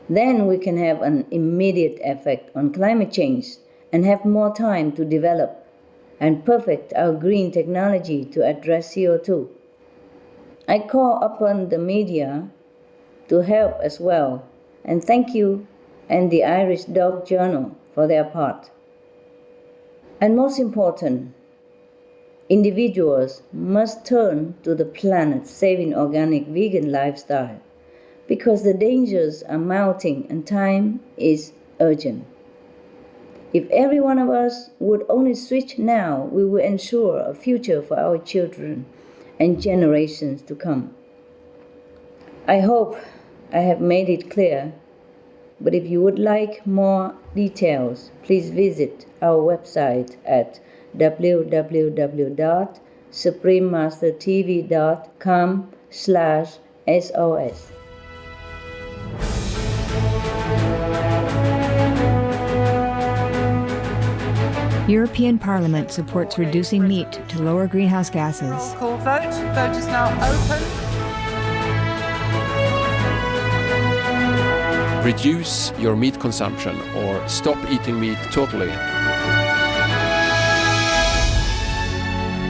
Speaker 4: Then we can have an immediate effect on climate change and have more time to develop and perfect our green technology to address CO2. I call upon the media to help as well, and thank you and the Irish Dog Journal for their part. And most important, individuals must turn to the planet-saving organic vegan lifestyle because the dangers are mounting and time is urgent. If every one of us would only switch now, we will ensure a future for our children and generations to come. I hope I have made it clear, but if you would like more details, please visit our website at www.suprememastertv.com/SOS.
Speaker 10: European Parliament supports reducing meat to lower greenhouse gases.
Speaker 11: Roll call vote. Vote is now open.
Speaker 12: Reduce your meat consumption or stop eating meat totally.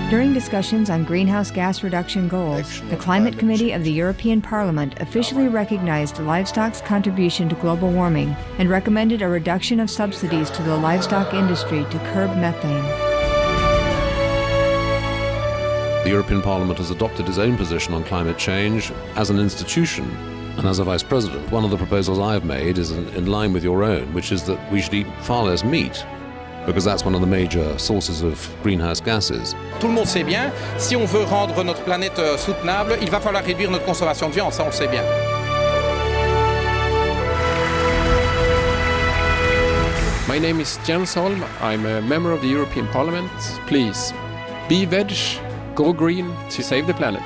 Speaker 10: During discussions on greenhouse gas reduction goals, the Climate Committee of the European Parliament officially recognized livestock's contribution to global warming and recommended a reduction of subsidies to the livestock industry to curb methane.
Speaker 12: The European Parliament has adopted its own position on climate change as an institution. And as a Vice President, one of the proposals I have made is in line with your own, which is that we should eat far less meat, because that's one of the major sources of greenhouse gases.
Speaker 13: Tout le monde sait bien, si on veut rendre notre planète soutenable, il va falloir réduire notre consommation de viande, ça on le sait bien.
Speaker 12: My name is Jens Holm, I'm a member of the European Parliament. Please, be veg, go green to save the planet.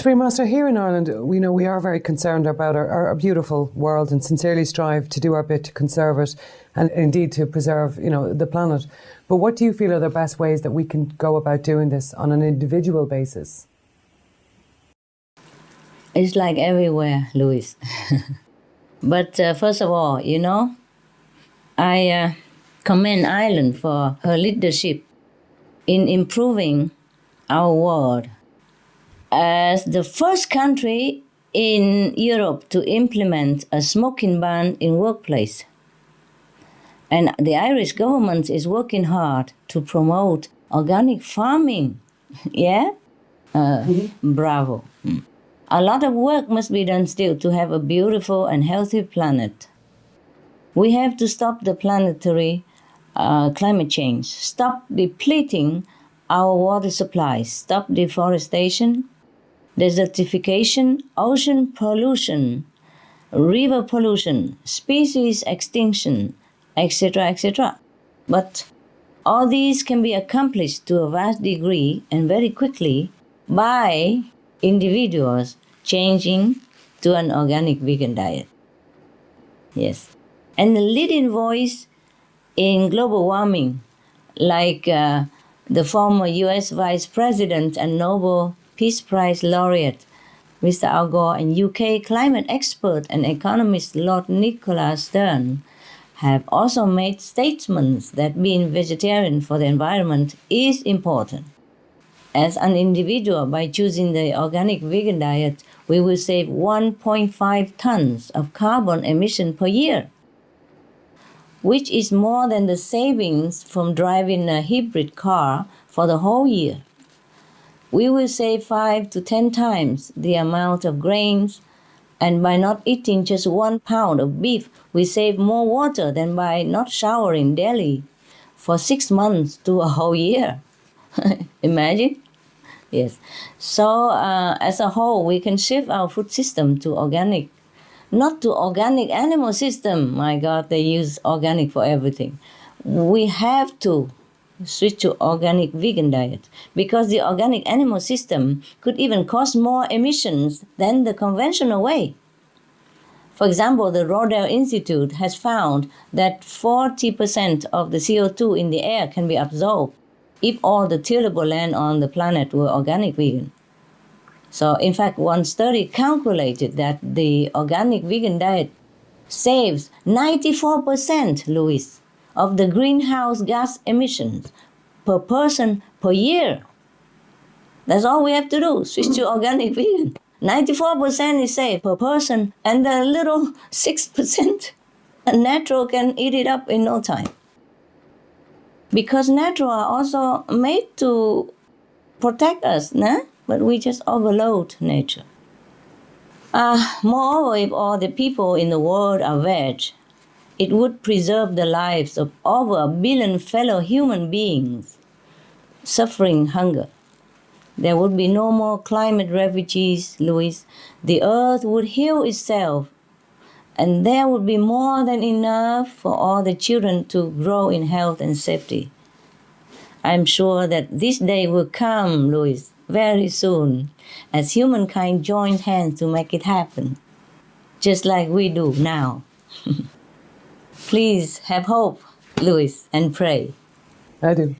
Speaker 2: Supreme Master, here in Ireland, we are very concerned about our beautiful world and sincerely strive to do our bit to conserve it and indeed to preserve, the planet. But what do you feel are the best ways that we can go about doing this on an individual basis?
Speaker 3: It's like everywhere, Louis. But first of all, I commend Ireland for her leadership in improving our world. As the first country in Europe to implement a smoking ban in workplace. And the Irish government is working hard to promote organic farming. Yeah? Bravo. A lot of work must be done still to have a beautiful and healthy planet. We have to stop the planetary climate change, stop depleting our water supplies, stop deforestation, desertification, ocean pollution, river pollution, species extinction, etc., etc. But all these can be accomplished to a vast degree and very quickly by individuals changing to an organic vegan diet. Yes. And the leading voice in global warming, like the former US Vice President and Nobel Peace Prize laureate, Mr. Al Gore, and UK climate expert and economist Lord Nicholas Stern, have also made statements that being vegetarian for the environment is important. As an individual, by choosing the organic vegan diet, we will save 1.5 tons of carbon emission per year, which is more than the savings from driving a hybrid car for the whole year. We will save 5 to 10 times the amount of grains, and by not eating just 1 pound of beef, we save more water than by not showering daily for 6 months to a whole year. Imagine? Yes. So as a whole, we can shift our food system to organic, not to organic animal system. My God, they use organic for everything. We have to switch to organic vegan diet because the organic animal system could even cause more emissions than the conventional way. For example, the Rodale Institute has found that 40% of the CO2 in the air can be absorbed if all the tillable land on the planet were organic vegan. So, in fact, one study calculated that the organic vegan diet saves 94%, Louis, of the greenhouse gas emissions per person per year. That's all we have to do, switch to organic vegan. 94% is saved per person, and the little 6% natural can eat it up in no time. Because natural are also made to protect us, nah? But we just overload nature. Moreover, if all the people in the world are veg, it would preserve the lives of over 1 billion fellow human beings suffering hunger. There would be no more climate refugees, Louis. The earth would heal itself, and there would be more than enough for all the children to grow in health and safety. I'm sure that this day will come, Louis, very soon, as humankind joins hands to make it happen, just like we do now. Please have hope, Louis, and pray.
Speaker 2: I do.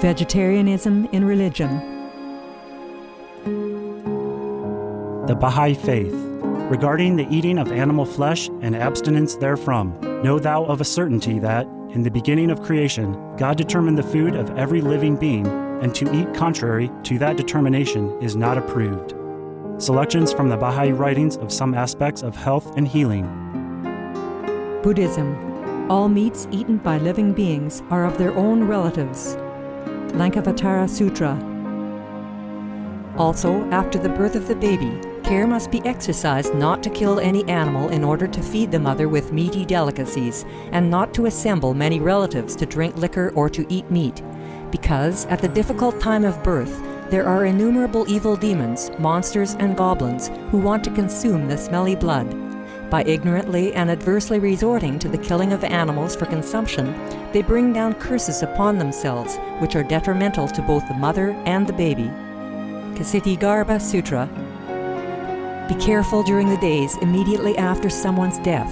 Speaker 5: Vegetarianism in religion.
Speaker 14: The Baha'i Faith. Regarding the eating of animal flesh and abstinence therefrom, know thou of a certainty that, in the beginning of creation, God determined the food of every living being, and to eat contrary to that determination is not approved. Selections from the Baha'i writings of some aspects of health and healing.
Speaker 5: Buddhism. All meats eaten by living beings are of their own relatives. Lankavatara Sutra. Also, after the birth of the baby, care must be exercised not to kill any animal in order to feed the mother with meaty delicacies, and not to assemble many relatives to drink liquor or to eat meat, because at the difficult time of birth, there are innumerable evil demons, monsters, and goblins who want to consume the smelly blood. By ignorantly and adversely resorting to the killing of animals for consumption, they bring down curses upon themselves, which are detrimental to both the mother and the baby. Ksitigarbha Sutra. Be careful during the days immediately after someone's death,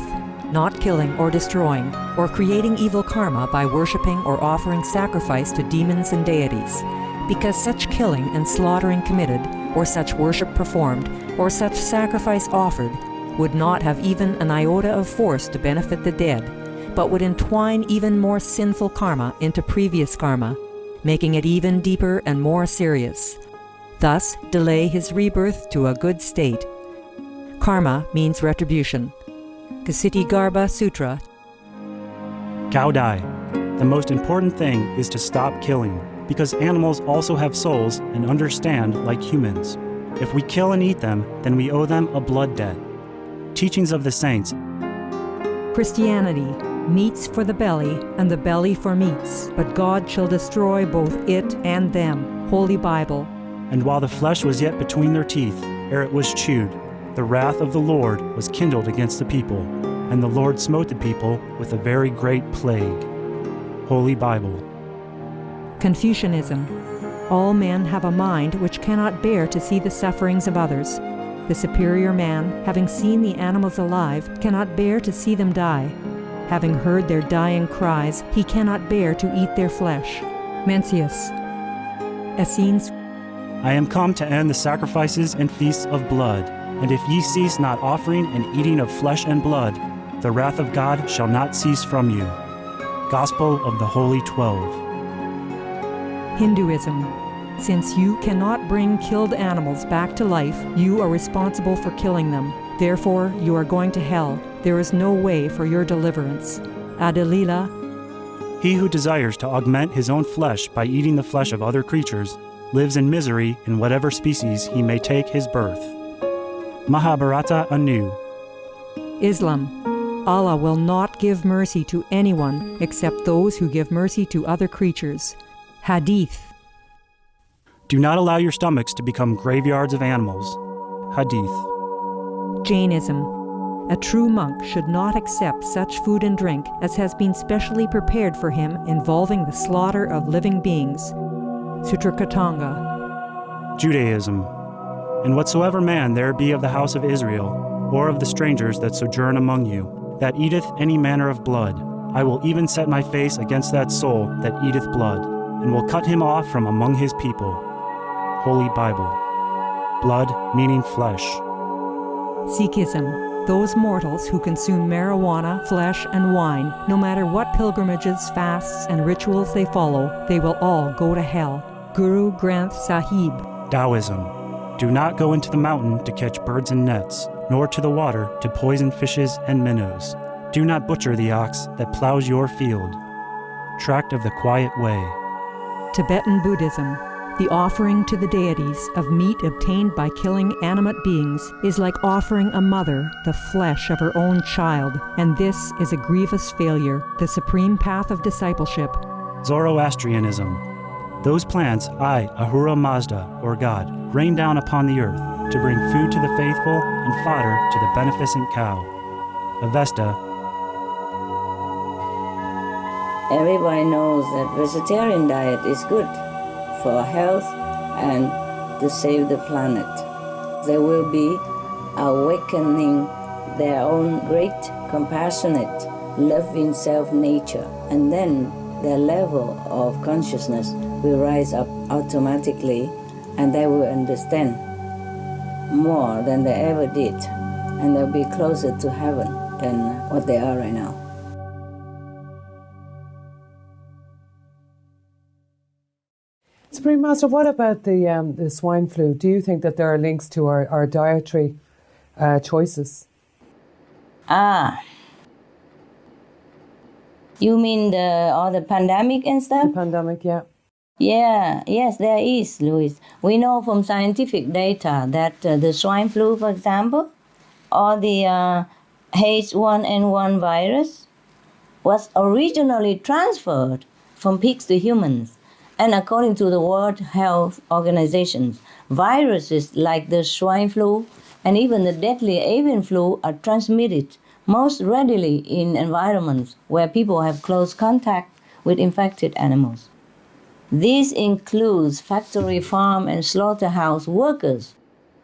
Speaker 5: not killing or destroying, or creating evil karma by worshipping or offering sacrifice to demons and deities, because such killing and slaughtering committed, or such worship performed, or such sacrifice offered, would not have even an iota of force to benefit the dead, but would entwine even more sinful karma into previous karma, making it even deeper and more serious. Thus, delay his rebirth to a good state. Karma means retribution. Ksitigarbha Sutra.
Speaker 14: Cow Dai. The most important thing is to stop killing, because animals also have souls and understand like humans. If we kill and eat them, then we owe them a blood debt. Teachings of the Saints.
Speaker 5: Christianity. Meats for the belly, and the belly for meats, but God shall destroy both it and them. Holy Bible.
Speaker 14: And while the flesh was yet between their teeth, ere it was chewed, the wrath of the Lord was kindled against the people, and the Lord smote the people with a very great plague. Holy Bible.
Speaker 5: Confucianism. All men have a mind which cannot bear to see the sufferings of others. The superior man, having seen the animals alive, cannot bear to see them die. Having heard their dying cries, he cannot bear to eat their flesh. Mencius. Essenes.
Speaker 14: I am come to end the sacrifices and feasts of blood, and if ye cease not offering and eating of flesh and blood, the wrath of God shall not cease from you. Gospel of the Holy 12.
Speaker 5: Hinduism. Since you cannot bring killed animals back to life, you are responsible for killing them. Therefore, you are going to hell. There is no way for your deliverance. Adalila.
Speaker 14: He who desires to augment his own flesh by eating the flesh of other creatures lives in misery in whatever species he may take his birth. Mahabharata anew.
Speaker 5: Islam. Allah will not give mercy to anyone except those who give mercy to other creatures. Hadith.
Speaker 14: Do not allow your stomachs to become graveyards of animals. Hadith.
Speaker 5: Jainism. A true monk should not accept such food and drink as has been specially prepared for him involving the slaughter of living beings. Sutrakatanga.
Speaker 14: Judaism. And whatsoever man there be of the house of Israel, or of the strangers that sojourn among you, that eateth any manner of blood, I will even set my face against that soul that eateth blood, and will cut him off from among his people. Holy Bible. Blood meaning flesh.
Speaker 5: Sikhism. Those mortals who consume marijuana, flesh, and wine, no matter what pilgrimages, fasts, and rituals they follow, they will all go to hell. Guru Granth Sahib.
Speaker 14: Taoism. Do not go into the mountain to catch birds and nets, nor to the water to poison fishes and minnows. Do not butcher the ox that plows your field. Tract of the Quiet Way.
Speaker 5: Tibetan Buddhism. The offering to the deities of meat obtained by killing animate beings is like offering a mother the flesh of her own child, and this is a grievous failure, the supreme path of discipleship.
Speaker 14: Zoroastrianism. Those plants I, Ahura Mazda, or God, rain down upon the earth to bring food to the faithful and fodder to the beneficent cow. Avesta.
Speaker 4: Everybody knows that vegetarian diet is good for health and to save the planet. They will be awakening their own great, compassionate, loving self-nature, and then their level of consciousness will rise up automatically, and they will understand more than they ever did, and they'll be closer to heaven than what they are right now.
Speaker 2: Supreme Master, what about the swine flu? Do you think that there are links to our dietary choices?
Speaker 4: You mean the pandemic and stuff?
Speaker 2: The pandemic, yeah.
Speaker 4: Yes, there is, Louis. We know from scientific data that the swine flu, for example, or the H1N1 virus was originally transferred from pigs to humans. And according to the World Health Organization, viruses like the swine flu and even the deadly avian flu are transmitted most readily in environments where people have close contact with infected animals. This includes factory, farm, and slaughterhouse workers,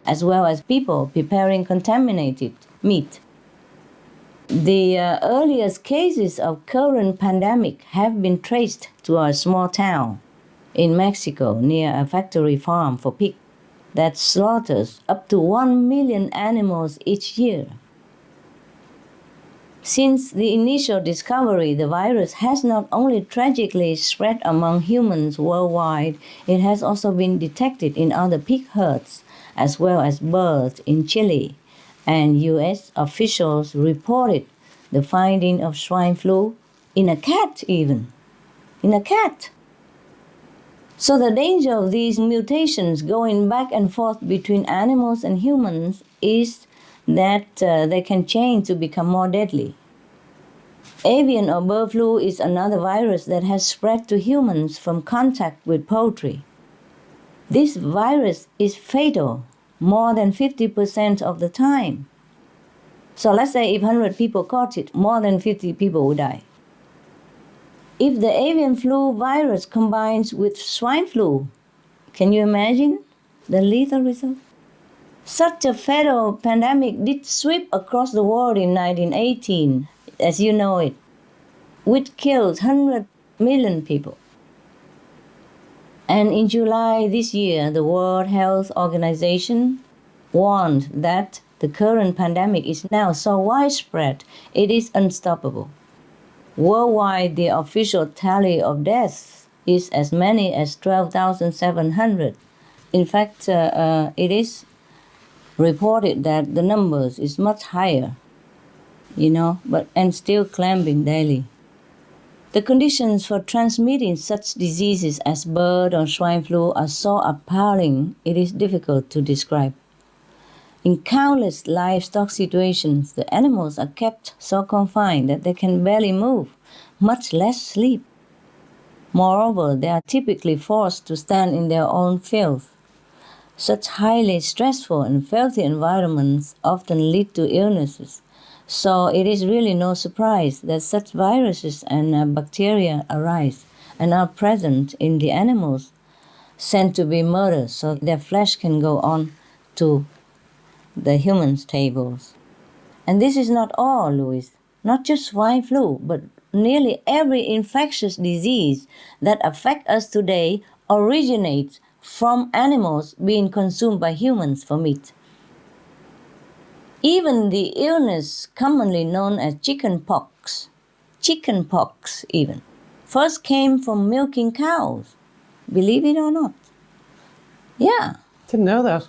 Speaker 4: as well as people preparing contaminated meat. The earliest cases of current pandemic have been traced to a small town in Mexico near a factory farm for pigs that slaughters up to 1 million animals each year. Since the initial discovery, the virus has not only tragically spread among humans worldwide, it has also been detected in other pig herds, as well as birds in Chile, and U.S. officials reported the finding of swine flu in a cat even. In a cat. So the danger of these mutations going back and forth between animals and humans is that they can change to become more deadly. Avian or bird flu is another virus that has spread to humans from contact with poultry. This virus is fatal more than 50% of the time. So let's say if 100 people caught it, more than 50 people would die. If the avian flu virus combines with swine flu, can you imagine the lethal result? Such a fatal pandemic did sweep across the world in 1918, as you know it, which killed 100 million people. And in July this year, the World Health Organization warned that the current pandemic is now so widespread, it is unstoppable. Worldwide, the official tally of deaths is as many as 12,700. In fact, it is reported that the numbers is much higher, and still climbing daily. The conditions for transmitting such diseases as bird or swine flu are so appalling, it is difficult to describe. In countless livestock situations, the animals are kept so confined that they can barely move, much less sleep. Moreover, they are typically forced to stand in their own filth. Such highly stressful and filthy environments often lead to illnesses. So it is really no surprise that such viruses and bacteria arise and are present in the animals sent to be murdered so their flesh can go on to the humans' tables. And this is not all, Louis. Not just swine flu, but nearly every infectious disease that affects us today originates from animals being consumed by humans for meat. Even the illness commonly known as chickenpox even, first came from milking cows. Believe it or not. Yeah.
Speaker 2: Didn't know that.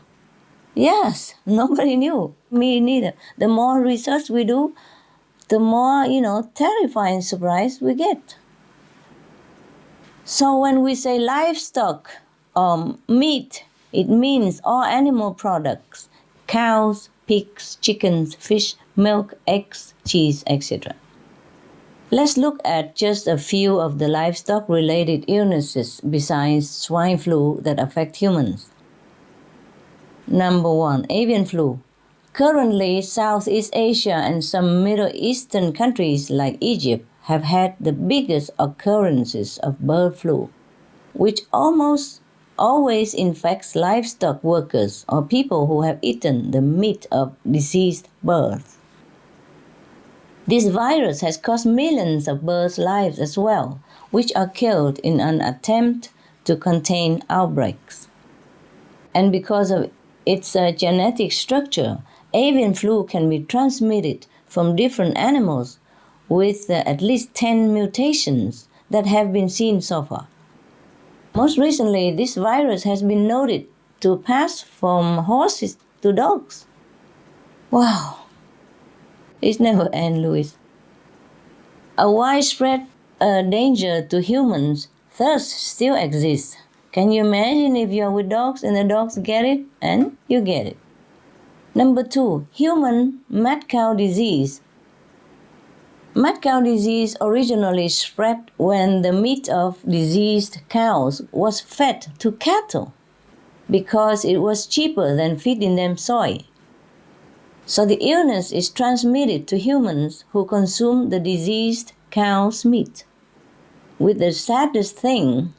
Speaker 4: Yes, nobody knew. Me neither. The more research we do, the more, terrifying surprise we get. So when we say livestock, meat, it means all animal products, cows, pigs, chickens, fish, milk, eggs, cheese, etc. Let's look at just a few of the livestock-related illnesses besides swine flu that affect humans. Number 1, avian flu. Currently, Southeast Asia and some Middle Eastern countries like Egypt have had the biggest occurrences of bird flu, which almost always infects livestock workers or people who have eaten the meat of diseased birds. This virus has cost millions of birds' lives as well, which are killed in an attempt to contain outbreaks. And because of its genetic structure, avian flu can be transmitted from different animals with at least 10 mutations that have been seen so far. Most recently, this virus has been noted to pass from horses to dogs. Wow. It's never ends, Louis. A widespread danger to humans thus still exists. Can you imagine if you're with dogs and the dogs get it and you get it? Number 2, human mad cow disease. Mad cow disease originally spread when the meat of diseased cows was fed to cattle because it was cheaper than feeding them soy. So the illness is transmitted to humans who consume the diseased cow's meat, with the saddest thing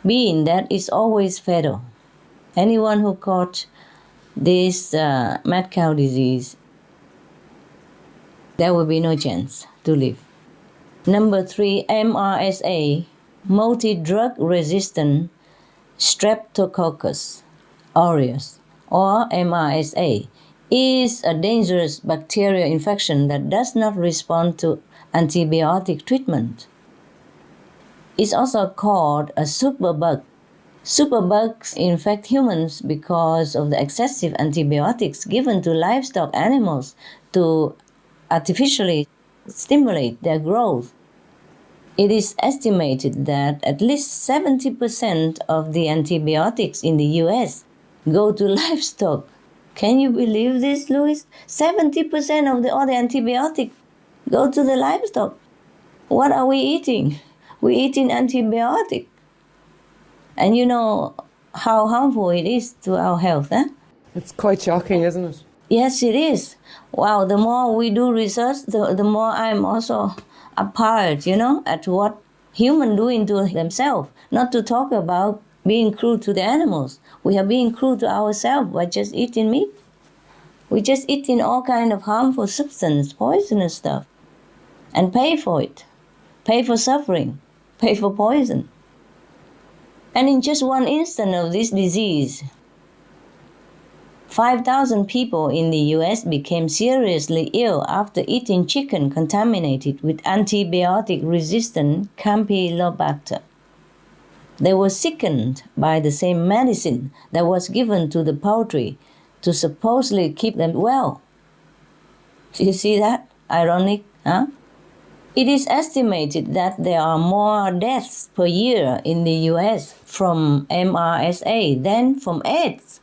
Speaker 4: being that it's always fatal. Anyone who caught this mad cow disease, there will be no chance to live. Number 3, MRSA, multi-drug resistant Streptococcus aureus, or MRSA, is a dangerous bacterial infection that does not respond to antibiotic treatment. It's also called a superbug. Superbugs infect humans because of the excessive antibiotics given to livestock animals to artificially stimulate their growth. It is estimated that at least 70% of the antibiotics in the US go to livestock. Can you believe this, Louis? 70% of all the antibiotics go to the livestock. What are we eating? We're eating antibiotic. And you know how harmful it is to our health, eh?
Speaker 2: It's quite shocking, isn't it?
Speaker 4: Yes, it is. Wow, the more we do research, the more I'm also appalled, at what humans doing to themselves. Not to talk about being cruel to the animals. We are being cruel to ourselves by just eating meat. We're just eating all kind of harmful substance, poisonous stuff, and pay for it. Pay for suffering. Pay for poison. And in just one instance of this disease, 5,000 people in the US became seriously ill after eating chicken contaminated with antibiotic-resistant Campylobacter. They were sickened by the same medicine that was given to the poultry to supposedly keep them well. You see that? Ironic, huh? It is estimated that there are more deaths per year in the US from MRSA than from AIDS.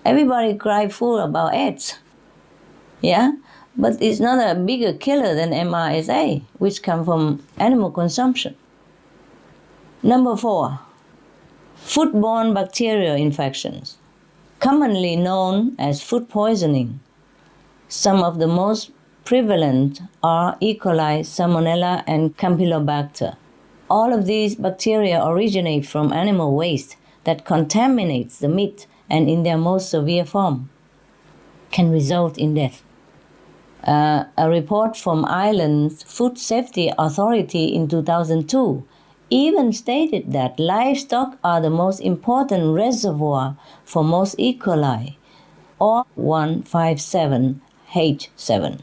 Speaker 4: Everybody cry fool about AIDS. Yeah? But it's not a bigger killer than MRSA, which come from animal consumption. Number 4, foodborne bacterial infections, commonly known as food poisoning. Some of the most prevalent are E. coli, Salmonella, and Campylobacter. All of these bacteria originate from animal waste that contaminates the meat and in their most severe form can result in death. A report from Ireland's Food Safety Authority in 2002 even stated that livestock are the most important reservoir for most E. coli, or 157H7,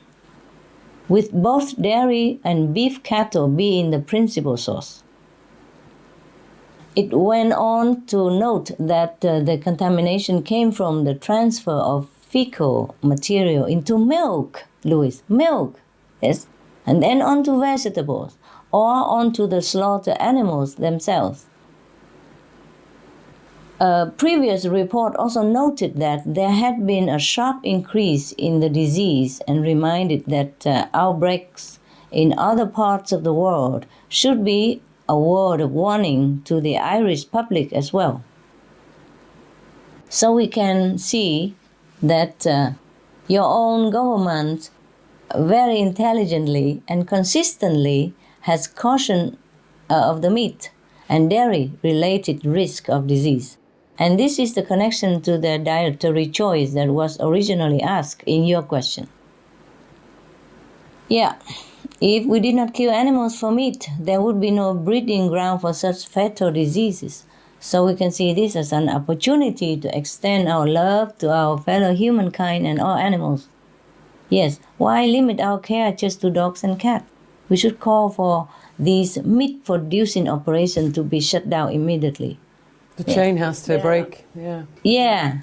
Speaker 4: with both dairy and beef cattle being the principal source. It went on to note that the contamination came from the transfer of fecal material into milk, Louis, milk, yes, and then onto vegetables, or onto the slaughtered animals themselves. A previous report also noted that there had been a sharp increase in the disease and reminded that outbreaks in other parts of the world should be a word of warning to the Irish public as well. So we can see that your own government very intelligently and consistently has cautioned of the meat and dairy-related risk of disease. And this is the connection to the dietary choice that was originally asked in your question. Yeah, if we did not kill animals for meat, there would be no breeding ground for such fatal diseases. So we can see this as an opportunity to extend our love to our fellow humankind and all animals. Yes, why limit our care just to dogs and cats? We should call for these meat-producing operations to be shut down immediately.
Speaker 2: The chain has to break, yeah.
Speaker 4: Yeah.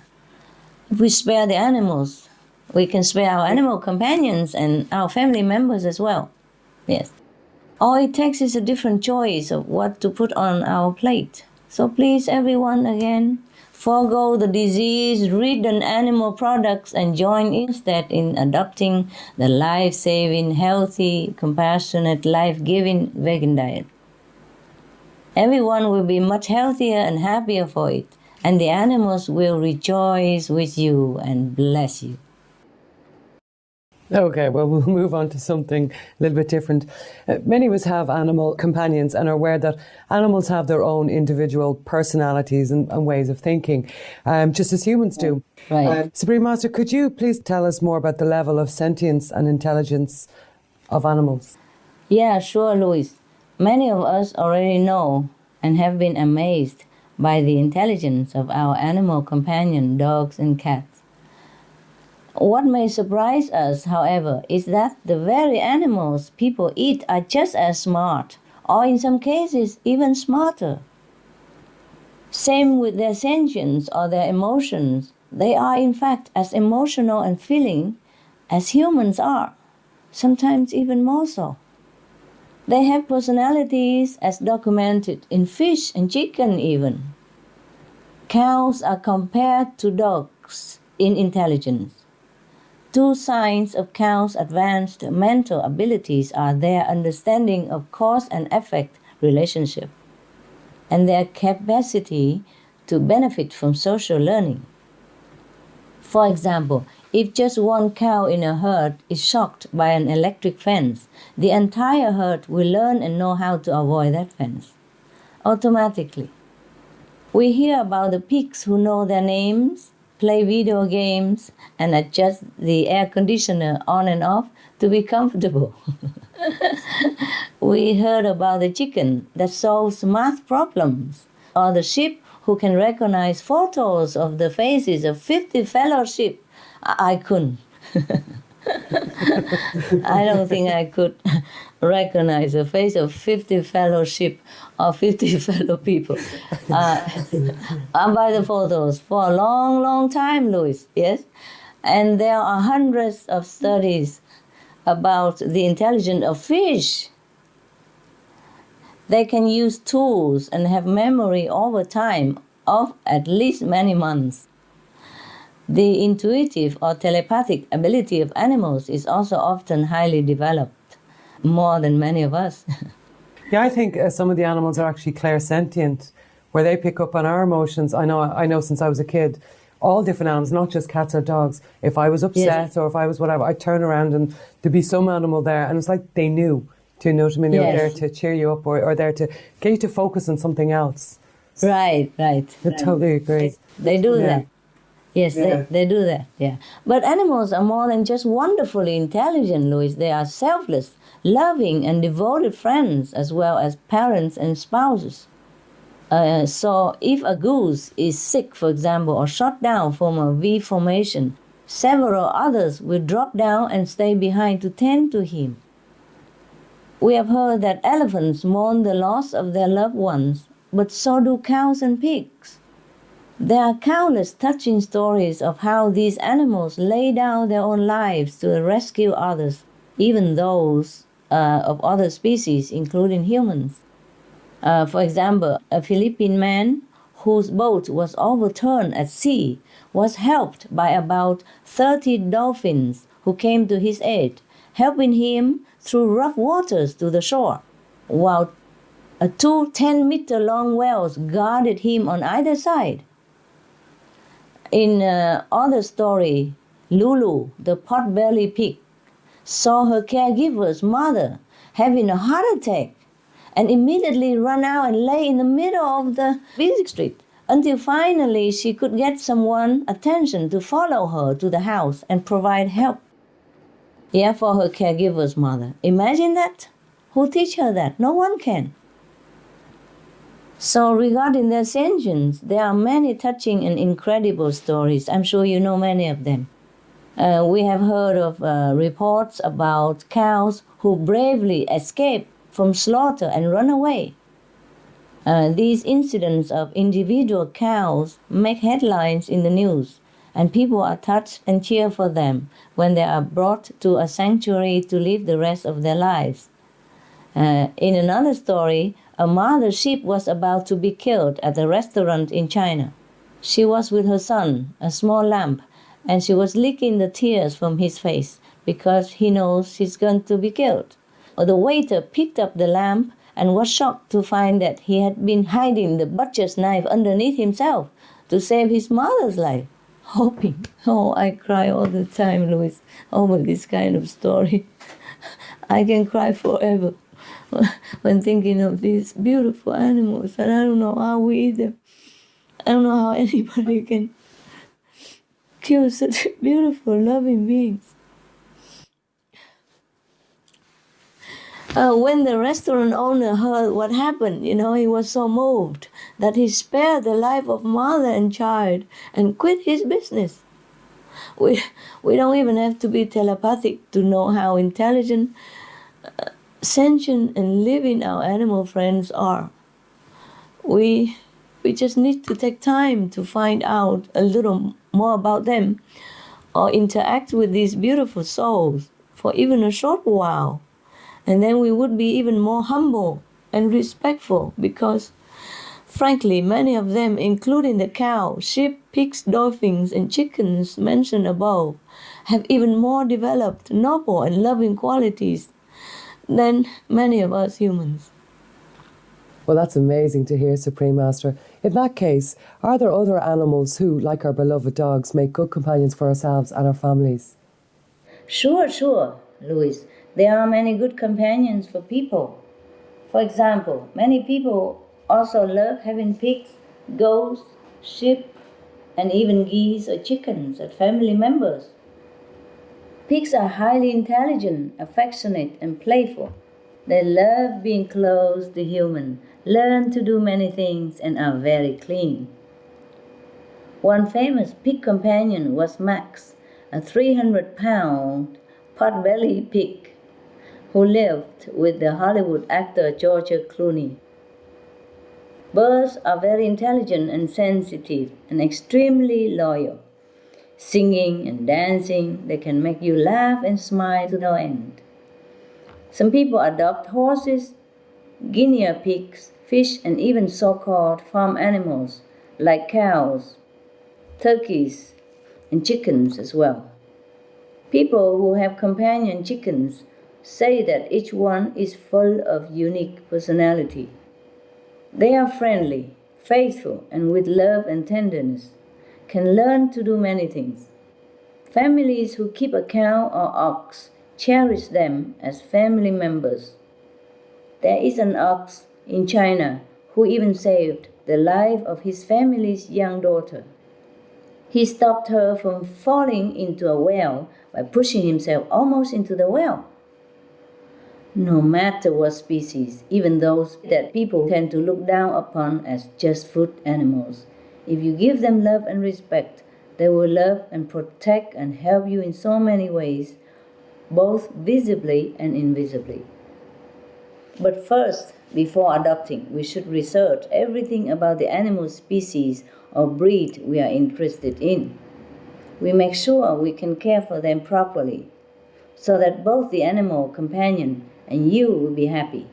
Speaker 4: If we spare the animals, we can spare our animal companions and our family members as well. Yes. All it takes is a different choice of what to put on our plate. So please, everyone, again, forego the disease-ridden animal products and join instead in adopting the life-saving, healthy, compassionate, life-giving vegan diet. Everyone will be much healthier and happier for it, and the animals will rejoice with you and bless you.
Speaker 2: Okay, well, we'll move on to something a little bit different. Many of us have animal companions and are aware that animals have their own individual personalities and ways of thinking, just as humans do.
Speaker 3: Right.
Speaker 2: Supreme Master, could you please tell us more about the level of sentience and intelligence of animals?
Speaker 3: Yeah, sure, Louis. Many of us already know and have been amazed by the intelligence of our animal companion, dogs and cats. What may surprise us, however, is that the very animals people eat are just as smart, or in some cases even smarter. Same with their sentience or their emotions. They are in fact as emotional and feeling as humans are, sometimes even more so. They have personalities as documented in fish and chicken even. Cows are compared to dogs in intelligence. Two signs of cows' advanced mental abilities are their understanding of cause and effect relationship and their capacity to benefit from social learning. For example, if just one cow in a herd is shocked by an electric fence, the entire herd will learn and know how to avoid that fence automatically. We hear about the pigs who know their names, play video games, and adjust the air conditioner on and off to be comfortable. We heard about the chicken that solves math problems, or the sheep who can recognize photos of the faces of 50 fellow sheep. I couldn't. I don't think I could recognize the face of 50 fellow sheep or 50 fellow people by the photos for a long, long time, Louis, yes? And there are hundreds of studies about the intelligence of fish. They can use tools and have memory over time of at least many months. The intuitive or telepathic ability of animals is also often highly developed, more than many of us.
Speaker 2: Yeah, I think some of the animals are actually clairsentient, where they pick up on our emotions. I know since I was a kid, all different animals, not just cats or dogs. If I was upset or if I was whatever, I'd turn around and there'd be some animal there, and it's like they knew. Do you know what I mean? They were there to cheer you up or there to get you to focus on something else.
Speaker 3: Right.
Speaker 2: I totally agree.
Speaker 3: They do that. Yes, they do that, yeah. But animals are more than just wonderfully intelligent, Louis. They are selfless, loving, and devoted friends, as well as parents and spouses. So if a goose is sick, for example, or shot down from a V formation, several others will drop down and stay behind to tend to him. We have heard that elephants mourn the loss of their loved ones, but so do cows and pigs. There are countless touching stories of how these animals lay down their own lives to rescue others, even those of other species, including humans. For example, a Philippine man whose boat was overturned at sea was helped by about 30 dolphins who came to his aid, helping him through rough waters to the shore, while two 10-meter-long whales guarded him on either side. In other story, Lulu, the pot-bellied pig, saw her caregiver's mother having a heart attack and immediately ran out and lay in the middle of the busy street until finally she could get someone's attention to follow her to the house and provide help. Yeah, for her caregiver's mother. Imagine that. Who teach her that? No one can. So regarding their sentience, there are many touching and incredible stories. I'm sure you know many of them. We have heard of reports about cows who bravely escape from slaughter and run away. These incidents of individual cows make headlines in the news, and people are touched and cheer for them when they are brought to a sanctuary to live the rest of their lives. In another story, a mother sheep was about to be killed at a restaurant in China. She was with her son, a small lamb, and she was licking the tears from his face because he knows she's going to be killed. The waiter picked up the lamb and was shocked to find that he had been hiding the butcher's knife underneath himself to save his mother's life.
Speaker 4: hoping. Oh, I cry all the time, Louis, over this kind of story. I can cry forever when thinking of these beautiful animals, and I don't know how we eat them. I don't know how anybody can kill such beautiful, loving beings. When the restaurant owner heard what happened, he was so moved that he spared the life of mother and child and quit his business. We don't even have to be telepathic to know how intelligent, sentient, and living our animal friends are. We just need to take time to find out a little more about them or interact with these beautiful souls for even a short while. And then we would be even more humble and respectful because, frankly, many of them, including the cow, sheep, pigs, dolphins, and chickens mentioned above, have even more developed, noble, and loving qualities than many of us humans.
Speaker 2: Well, that's amazing to hear, Supreme Master. In that case, are there other animals who, like our beloved dogs, make good companions for ourselves and our families?
Speaker 4: Sure, Louis. There are many good companions for people. For example, many people also love having pigs, goats, sheep, and even geese or chickens as family members. Pigs are highly intelligent, affectionate, and playful. They love being close to humans, learn to do many things, and are very clean. One famous pig companion was Max, a 300-pound pot-bellied pig who lived with the Hollywood actor George Clooney. Birds are very intelligent and sensitive and extremely loyal. Singing and dancing, they can make you laugh and smile to no end. Some people adopt horses, guinea pigs, fish, and even so-called farm animals like cows, turkeys, and chickens as well. People who have companion chickens say that each one is full of unique personality. They are friendly, faithful, and with love and tenderness, can learn to do many things. Families who keep a cow or ox cherish them as family members. There is an ox in China who even saved the life of his family's young daughter. He stopped her from falling into a well by pushing himself almost into the well. No matter what species, even those that people tend to look down upon as just food animals, if you give them love and respect, they will love and protect and help you in so many ways, both visibly and invisibly. But first, before adopting, we should research everything about the animal species or breed we are interested in. We make sure we can care for them properly, so that both the animal companion and you will be happy.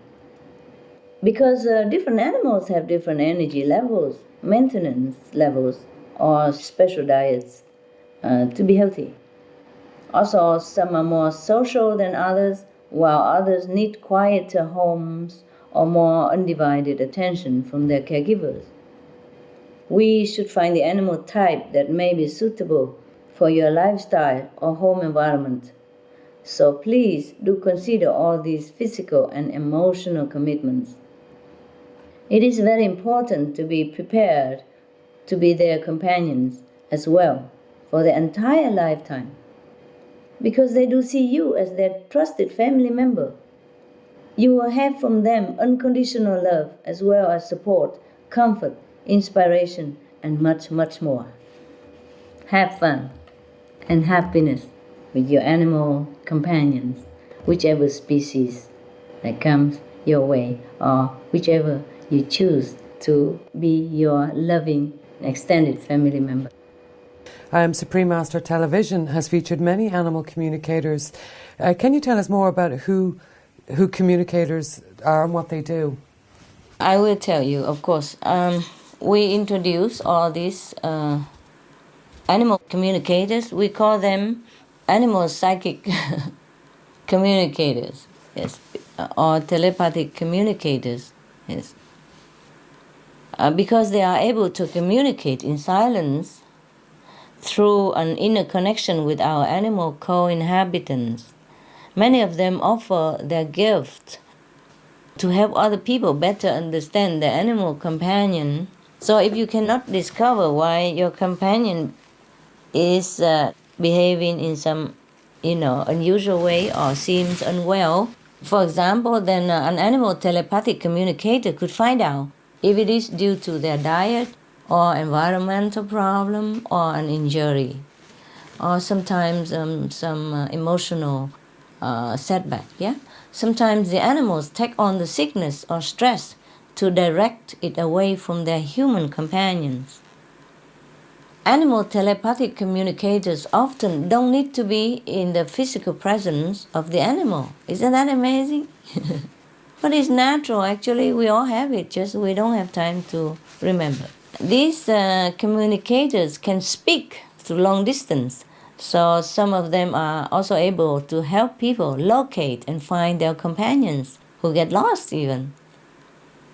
Speaker 4: Because different animals have different energy levels, maintenance levels, or special diets to be healthy. Also, some are more social than others, while others need quieter homes or more undivided attention from their caregivers. We should find the animal type that may be suitable for your lifestyle or home environment. So please do consider all these physical and emotional commitments. It is very important to be prepared to be their companions as well for their entire lifetime, because they do see you as their trusted family member. You will have from them unconditional love as well as support, comfort, inspiration, and much, much more. Have fun and happiness with your animal companions, whichever species that comes your way, or whichever you choose to be your loving extended family member.
Speaker 2: Supreme Master Television has featured many animal communicators. Can you tell us more about who communicators are and what they do?
Speaker 3: I will tell you, of course. We introduce all these animal communicators. We call them animal psychic communicators, yes, or telepathic communicators, yes. Because they are able to communicate in silence, through an inner connection with our animal co-inhabitants. Many of them offer their gift to help other people better understand their animal companion. So if you cannot discover why your companion is behaving in some, unusual way or seems unwell, for example, then an animal telepathic communicator could find out if it is due to their diet or environmental problem or an injury, or sometimes some emotional setback. Yeah, sometimes the animals take on the sickness or stress to direct it away from their human companions. Animal telepathic communicators often don't need to be in the physical presence of the animal. Isn't that amazing? But it's natural, actually. We all have it, just we don't have time to remember. These communicators can speak through long distance, so some of them are also able to help people locate and find their companions who get lost even.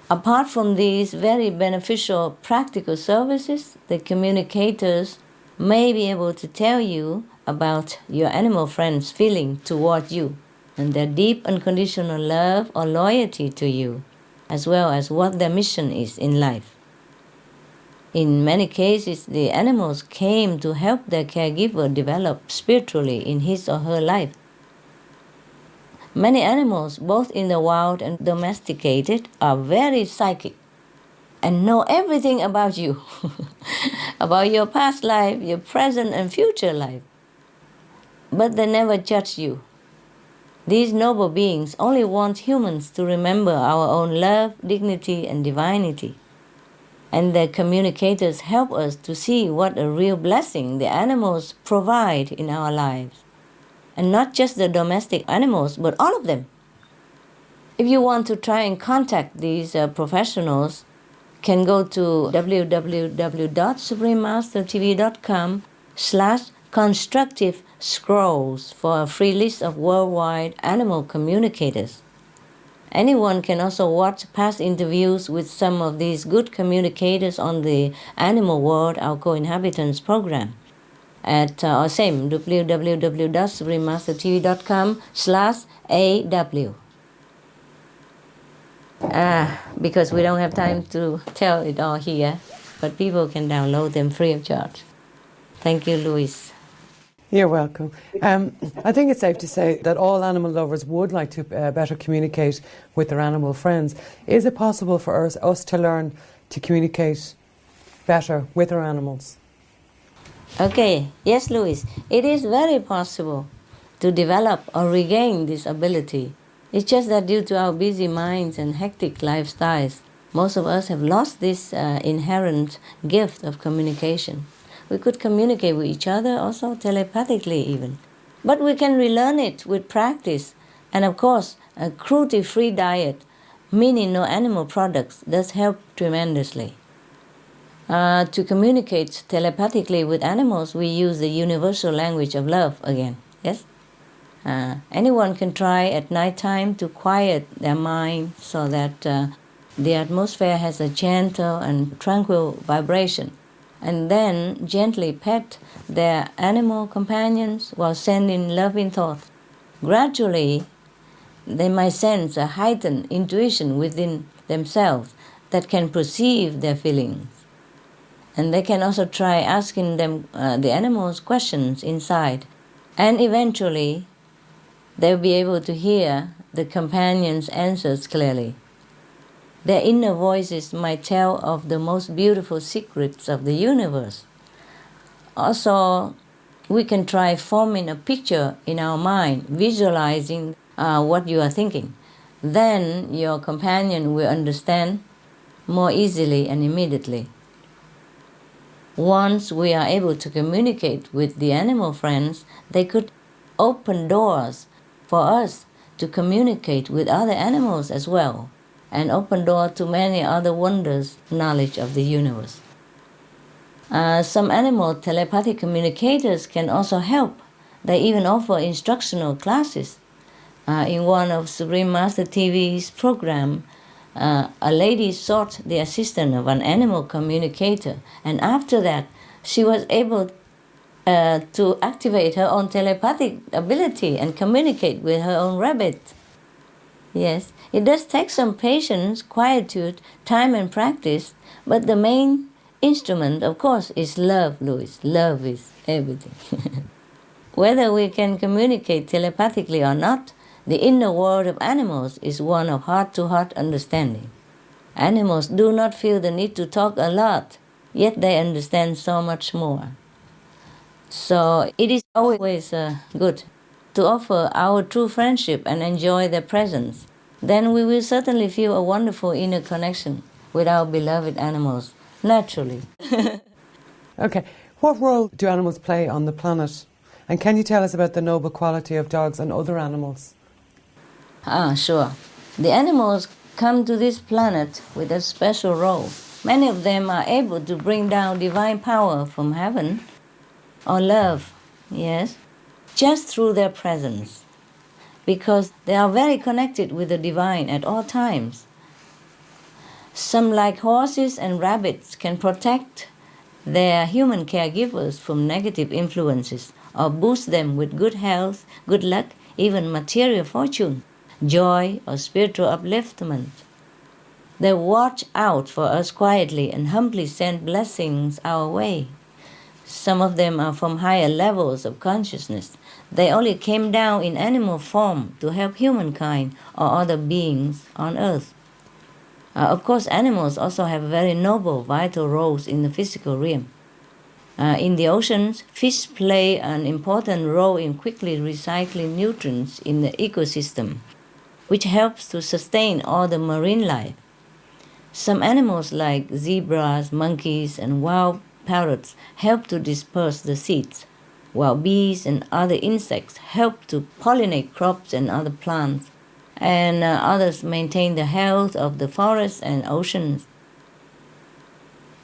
Speaker 3: Apart from these very beneficial practical services, the communicators may be able to tell you about your animal friend's feeling toward you and their deep unconditional love or loyalty to you, as well as what their mission is in life. In many cases, the animals came to help their caregiver develop spiritually in his or her life. Many animals, both in the wild and domesticated, are very psychic and know everything about you, about your past life, your present and future life. But they never judge you. These noble beings only want humans to remember our own love, dignity, and divinity. And the communicators help us to see what a real blessing the animals provide in our lives. And not just the domestic animals, but all of them. If you want to try and contact these professionals, can go to www.suprememastertv.com/constructive scrolls for a free list of worldwide animal communicators. Anyone can also watch past interviews with some of these good communicators on the Animal World, Our Co-Inhabitants program at our same www.suprememastertv.com/AW. Because we don't have time to tell it all here, but people can download them free of charge. Thank you, Louise.
Speaker 2: You're welcome. I think it's safe to say that all animal lovers would like to better communicate with their animal friends. Is it possible for us to learn to communicate better with our animals?
Speaker 3: Okay, yes, Louise, it is very possible to develop or regain this ability. It's just that due to our busy minds and hectic lifestyles, most of us have lost this inherent gift of communication. We could communicate with each other also telepathically even. But we can relearn it with practice. And of course, a cruelty-free diet, meaning no animal products, does help tremendously. To communicate telepathically with animals, we use the universal language of love again, yes? Anyone can try at night time to quiet their mind so that the atmosphere has a gentle and tranquil vibration, and then gently pet their animal companions while sending loving thoughts. Gradually, they might sense a heightened intuition within themselves that can perceive their feelings. And they can also try asking them, the animals, questions inside. And eventually, they'll be able to hear the companions' answers clearly. Their inner voices might tell of the most beautiful secrets of the universe. Also, we can try forming a picture in our mind, visualizing what you are thinking. Then your companion will understand more easily and immediately. Once we are able to communicate with the animal friends, they could open doors for us to communicate with other animals as well, and open door to many other wonders, knowledge of the universe. Some animal telepathic communicators can also help. They even offer instructional classes. In one of Supreme Master TV's program, a lady sought the assistance of an animal communicator, and after that, she was able to activate her own telepathic ability and communicate with her own rabbit. Yes, it does take some patience, quietude, time and practice, but the main instrument, of course, is love, Louis. Love is everything. Whether we can communicate telepathically or not, the inner world of animals is one of heart-to-heart understanding. Animals do not feel the need to talk a lot, yet they understand so much more. So it is always good to offer our true friendship and enjoy their presence. Then we will certainly feel a wonderful inner connection with our beloved animals, naturally.
Speaker 2: Okay, what role do animals play on the planet? And can you tell us about the noble quality of dogs and other animals?
Speaker 3: Sure. The animals come to this planet with a special role. Many of them are able to bring down divine power from heaven, or love, yes, just through their presence, because they are very connected with the divine at all times. Some, like horses and rabbits, can protect their human caregivers from negative influences or boost them with good health, good luck, even material fortune, joy or spiritual upliftment. They watch out for us quietly and humbly send blessings our way. Some of them are from higher levels of consciousness. They only came down in animal form to help humankind or other beings on earth. Of course, animals also have very noble, vital roles in the physical realm. In the oceans, fish play an important role in quickly recycling nutrients in the ecosystem, which helps to sustain all the marine life. Some animals like zebras, monkeys, and wild parrots help to disperse the seeds, while bees and other insects help to pollinate crops and other plants, and others maintain the health of the forests and oceans.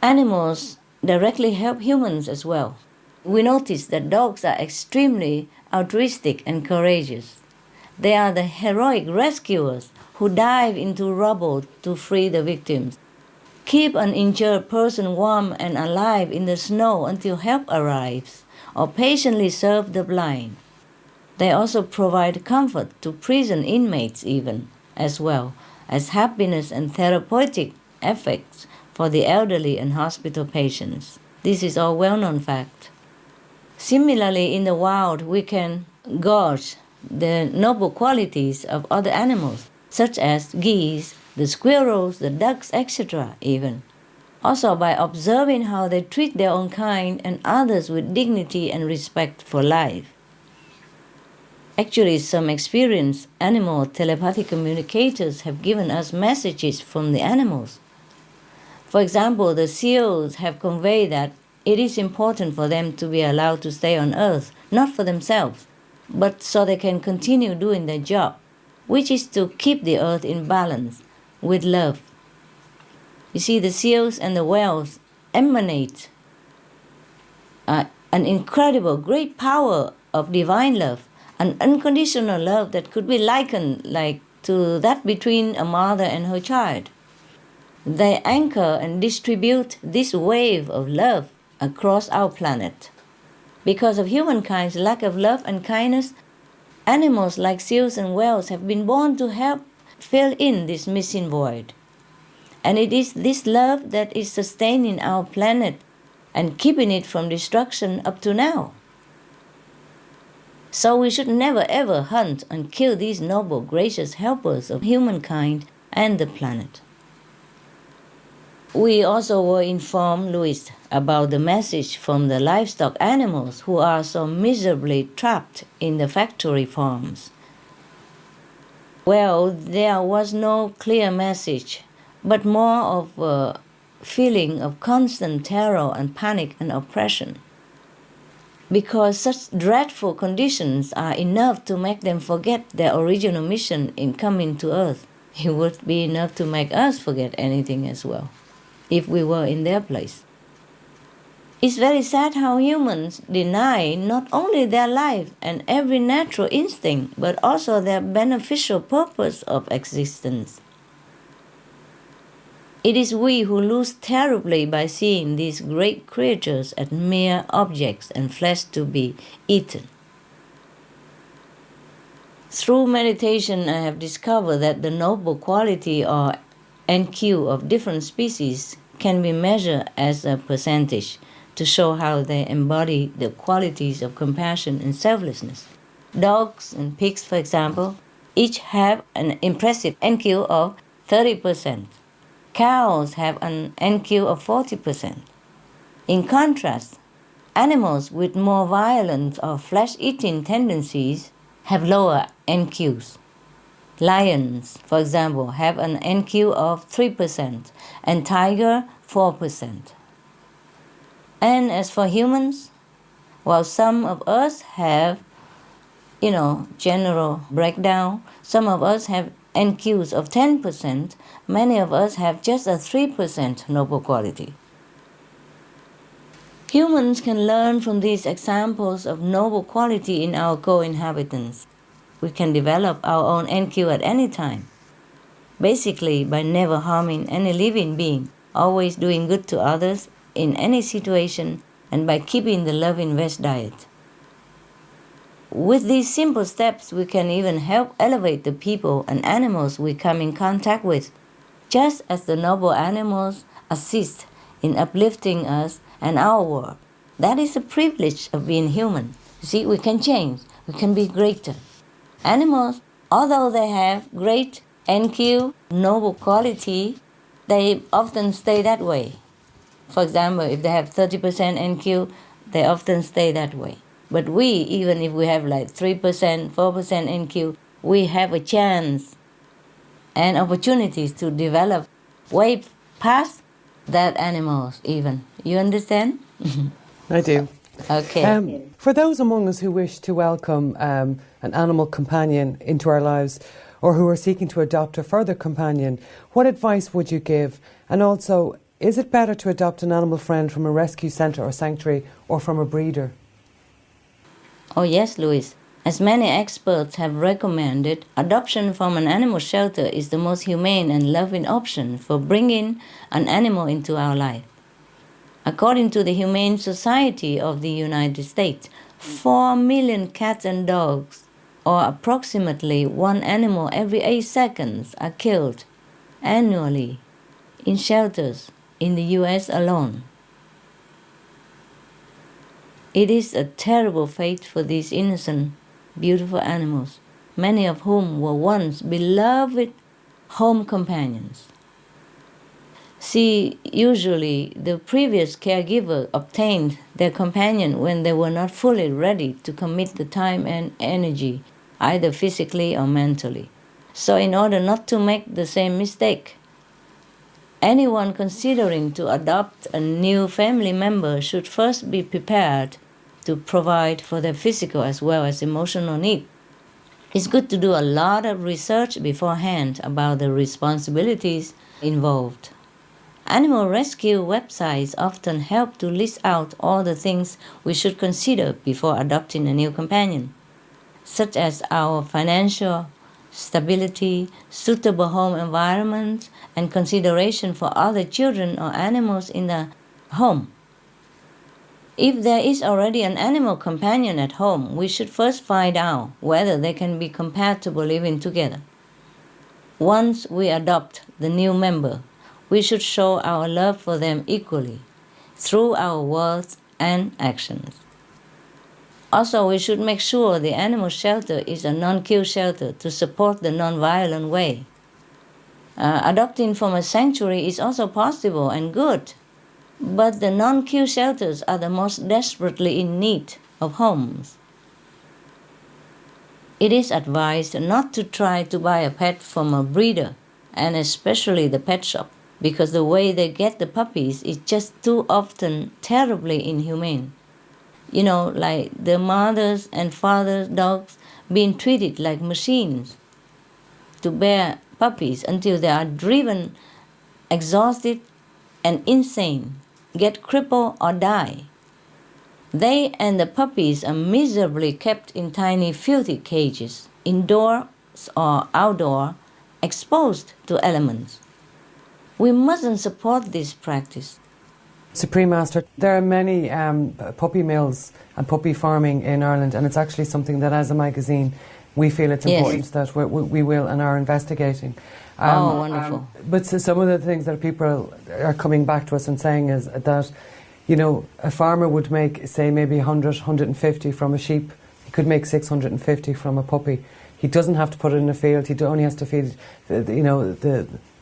Speaker 3: Animals directly help humans as well. We notice that dogs are extremely altruistic and courageous. They are the heroic rescuers who dive into rubble to free the victims, keep an injured person warm and alive in the snow until help arrives, or patiently serve the blind. They also provide comfort to prison inmates even, as well as happiness and therapeutic effects for the elderly and hospital patients. This is all well-known fact. Similarly, in the wild, we can gauge the noble qualities of other animals, such as geese, the squirrels, the ducks, etc. even. Also by observing how they treat their own kind and others with dignity and respect for life. Actually, some experienced animal telepathic communicators have given us messages from the animals. For example, the seals have conveyed that it is important for them to be allowed to stay on Earth, not for themselves, but so they can continue doing their job, which is to keep the Earth in balance with love. You see, the seals and the whales emanate an incredible, great power of divine love, an unconditional love that could be likened to that between a mother and her child. They anchor and distribute this wave of love across our planet. Because of humankind's lack of love and kindness, animals like seals and whales have been born to help fill in this missing void. And it is this love that is sustaining our planet and keeping it from destruction up to now. So we should never ever hunt and kill these noble, gracious helpers of humankind and the planet. We also were informed, Louis, about the message from the livestock animals who are so miserably trapped in the factory farms. Well, there was no clear message, but more of a feeling of constant terror and panic and oppression. Because such dreadful conditions are enough to make them forget their original mission in coming to Earth. It would be enough to make us forget anything as well, if we were in their place. It's very sad how humans deny not only their life and every natural instinct, but also their beneficial purpose of existence. It is we who lose terribly by seeing these great creatures as mere objects and flesh to be eaten. Through meditation, I have discovered that the noble quality or NQ of different species can be measured as a percentage to show how they embody the qualities of compassion and selflessness. Dogs and pigs, for example, each have an impressive NQ of 30%. Cows have an NQ of 40%. In contrast, animals with more violent or flesh-eating tendencies have lower NQs. Lions, for example, have an NQ of 3% and tiger 4%. And as for humans, while some of us have, general breakdown, some of us have NQs of 10%, many of us have just a 3% noble quality. Humans can learn from these examples of noble quality in our co-inhabitants. We can develop our own NQ at any time, basically by never harming any living being, always doing good to others in any situation, and by keeping the loving veg diet. With these simple steps, we can even help elevate the people and animals we come in contact with, just as the noble animals assist in uplifting us and our world. That is the privilege of being human. You see, we can change, we can be greater. Animals, although they have great NQ, noble quality, they often stay that way. For example, if they have 30% NQ, they often stay that way. But we, even if we have like 3%, 4% NQ, we have a chance and opportunities to develop way past that animals even. You understand?
Speaker 2: I do.
Speaker 3: Okay.
Speaker 2: For those among us who wish to welcome an animal companion into our lives, or who are seeking to adopt a further companion, what advice would you give? And also, is it better to adopt an animal friend from a rescue centre or sanctuary, or from a breeder?
Speaker 3: Oh yes, Louis. As many experts have recommended, adoption from an animal shelter is the most humane and loving option for bringing an animal into our life. According to the Humane Society of the United States, 4 million cats and dogs, or approximately one animal every 8 seconds, are killed annually in shelters in the US alone. It is a terrible fate for these innocent, beautiful animals, many of whom were once beloved home companions. See, usually the previous caregiver obtained their companion when they were not fully ready to commit the time and energy, either physically or mentally. So in order not to make the same mistake, anyone considering to adopt a new family member should first be prepared to provide for their physical as well as emotional needs. It's good to do a lot of research beforehand about the responsibilities involved. Animal rescue websites often help to list out all the things we should consider before adopting a new companion, such as our financial stability, suitable home environment, and consideration for other children or animals in the home. If there is already an animal companion at home, we should first find out whether they can be compatible living together. Once we adopt the new member, we should show our love for them equally through our words and actions. Also, we should make sure the animal shelter is a non-kill shelter to support the non-violent way. Adopting from a sanctuary is also possible and good, but the non-kill shelters are the most desperately in need of homes. It is advised not to try to buy a pet from a breeder, and especially the pet shop, because the way they get the puppies is just too often terribly inhumane. You know, like the mothers and fathers' dogs being treated like machines to bear puppies until they are driven, exhausted, and insane, get crippled or die. They and the puppies are miserably kept in tiny filthy cages, indoors or outdoor, exposed to elements. We mustn't support this practice.
Speaker 2: Supreme Master, there are many puppy mills and puppy farming in Ireland, and it's actually something that as a magazine we feel it's important that we will and are investigating.
Speaker 3: Wonderful.
Speaker 2: But so some of the things that people are coming back to us and saying is that, you know, a farmer would make, say, maybe 100, 150 from a sheep. He could make 650 from a puppy. He doesn't have to put it in a field. He only has to feed,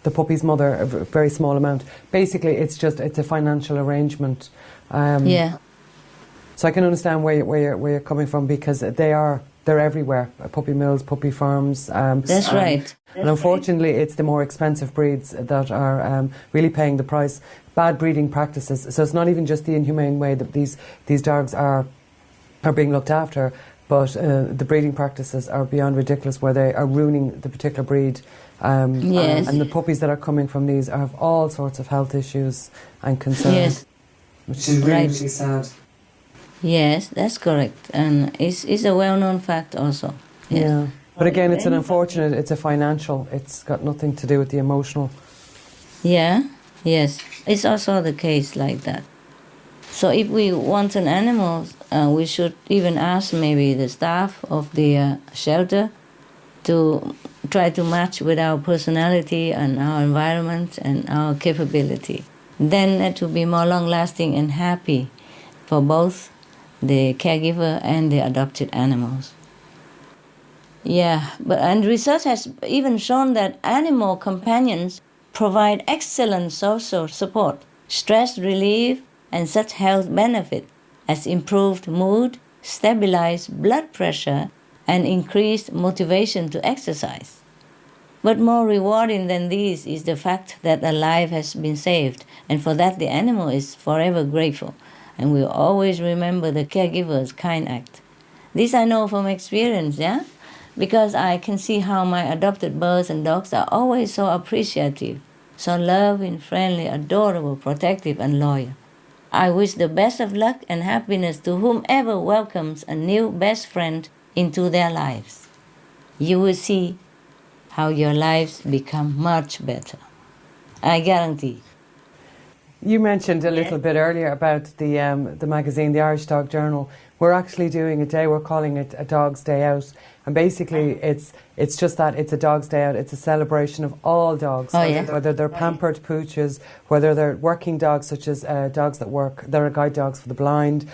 Speaker 2: the puppy's mother a very small amount. Basically, it's a financial arrangement. So I can understand where you're coming from, because they're everywhere. Puppy mills, puppy farms.
Speaker 3: That's right.
Speaker 2: And unfortunately, it's the more expensive breeds that are really paying the price. Bad breeding practices. So it's not even just the inhumane way that these dogs are being looked after, but the breeding practices are beyond ridiculous, where they are ruining the particular breed. And the puppies that are coming from these have all sorts of health issues and concerns, which is really sad.
Speaker 3: Yes, that's correct, and it's a well-known fact also. Yes.
Speaker 2: Yeah, but again, it's a financial. It's got nothing to do with the emotional.
Speaker 3: Yeah, yes, it's also the case like that. So if we want an animal, we should even ask maybe the staff of the shelter to try to match with our personality and our environment and our capability. Then it will be more long-lasting and happy for both the caregiver and the adopted animals. And research has even shown that animal companions provide excellent social support, stress relief, and such health benefit as improved mood, stabilized blood pressure, and increased motivation to exercise. But more rewarding than these is the fact that a life has been saved, and for that the animal is forever grateful, and will always remember the caregiver's kind act. This I know from experience, because I can see how my adopted birds and dogs are always so appreciative, so loving, friendly, adorable, protective, and loyal. I wish the best of luck and happiness to whomever welcomes a new best friend into their lives. You will see how your lives become much better. I guarantee.
Speaker 2: You mentioned a little bit earlier about the magazine, the Irish Dog Journal. We're actually doing a day, we're calling it a Dog's Day Out. And basically it's just that, it's a Dog's Day Out. It's a celebration of all dogs, whether they're pampered pooches, whether they're working dogs such as dogs that work, there are guide dogs for the blind,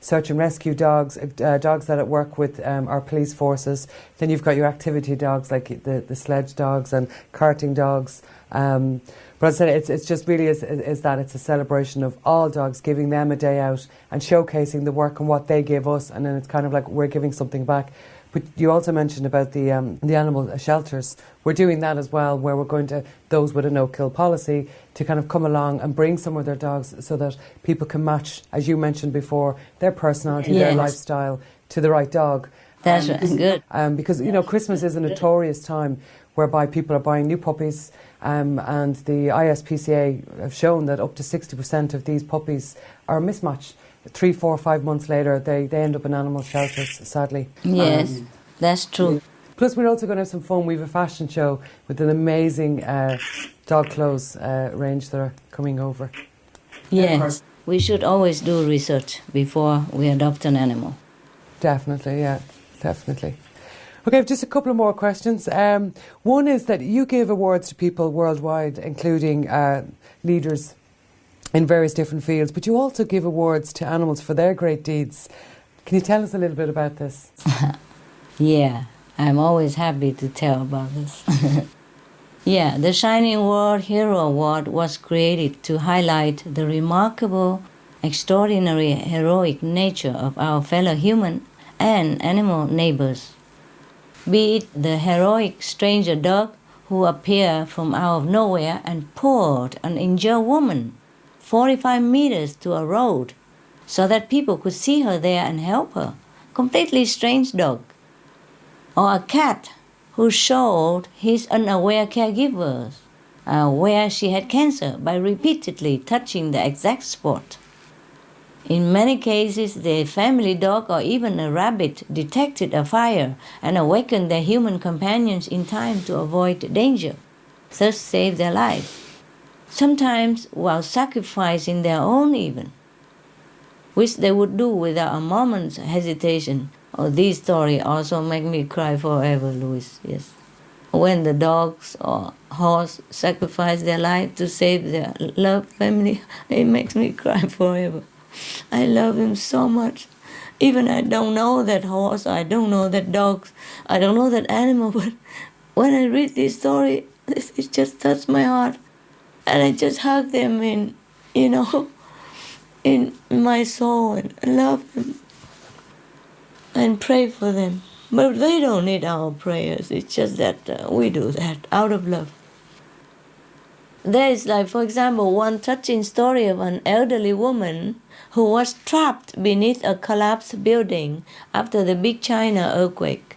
Speaker 2: search and rescue dogs, dogs that work with our police forces. Then you've got your activity dogs like the sledge dogs and carting dogs. But as I said, it's just really is that it's a celebration of all dogs, giving them a day out and showcasing the work and what they give us, and then it's kind of like we're giving something back. But you also mentioned about the animal shelters. We're doing that as well, where we're going to those with a no-kill policy to kind of come along and bring some of their dogs so that people can match, as you mentioned before, their personality, their lifestyle to the right dog.
Speaker 3: That's good.
Speaker 2: Because, Christmas is a notorious time whereby people are buying new puppies, and the ISPCA have shown that up to 60% of these puppies are a mismatch. 3, 4, 5 months later, they end up in animal shelters, sadly.
Speaker 3: Yes, that's true.
Speaker 2: Plus, we're also going to have some fun. We have a fashion show with an amazing dog clothes range that are coming over.
Speaker 3: Yes, we should always do research before we adopt an animal.
Speaker 2: Definitely, yeah, definitely. Okay, just a couple of more questions. One is that you give awards to people worldwide, including leaders in various different fields, but you also give awards to animals for their great deeds. Can you tell us a little bit about this?
Speaker 3: Yeah, I'm always happy to tell about this. The Shining World Hero Award was created to highlight the remarkable, extraordinary, heroic nature of our fellow human and animal neighbors. Be it the heroic stranger dog who appeared from out of nowhere and pulled an injured woman 45 meters to a road so that people could see her there and help her. Completely strange dog. Or a cat who showed his unaware caregivers where she had cancer by repeatedly touching the exact spot. In many cases, the family dog or even a rabbit detected a fire and awakened their human companions in time to avoid danger, thus saved their life. sometimes while sacrificing their own even, which they would do without a moment's hesitation. Oh, this story also make me cry forever, Louis, yes. When the dogs or horse sacrifice their life to save their loved family, it makes me cry forever. I love him so much. Even I don't know that horse, I don't know that dog, I don't know that animal, but when I read this story, it just touched my heart. And I just hug them in my soul and love them and pray for them. But they don't need our prayers. It's just that we do that out of love. There is, like, for example, one touching story of an elderly woman who was trapped beneath a collapsed building after the big China earthquake.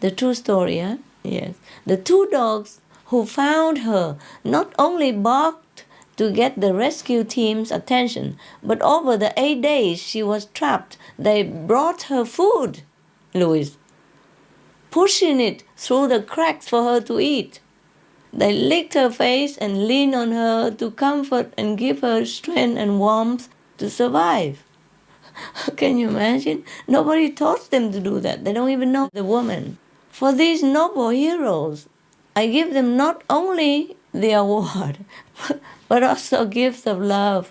Speaker 3: The true story, huh? Yes. The two dogs who found her not only barked to get the rescue team's attention, but over the 8 days she was trapped, they brought her food, Louis, pushing it through the cracks for her to eat. They licked her face and leaned on her to comfort and give her strength and warmth to survive. Can you imagine? Nobody taught them to do that. They don't even know the woman. For these noble heroes, I give them not only the award, but also gifts of love,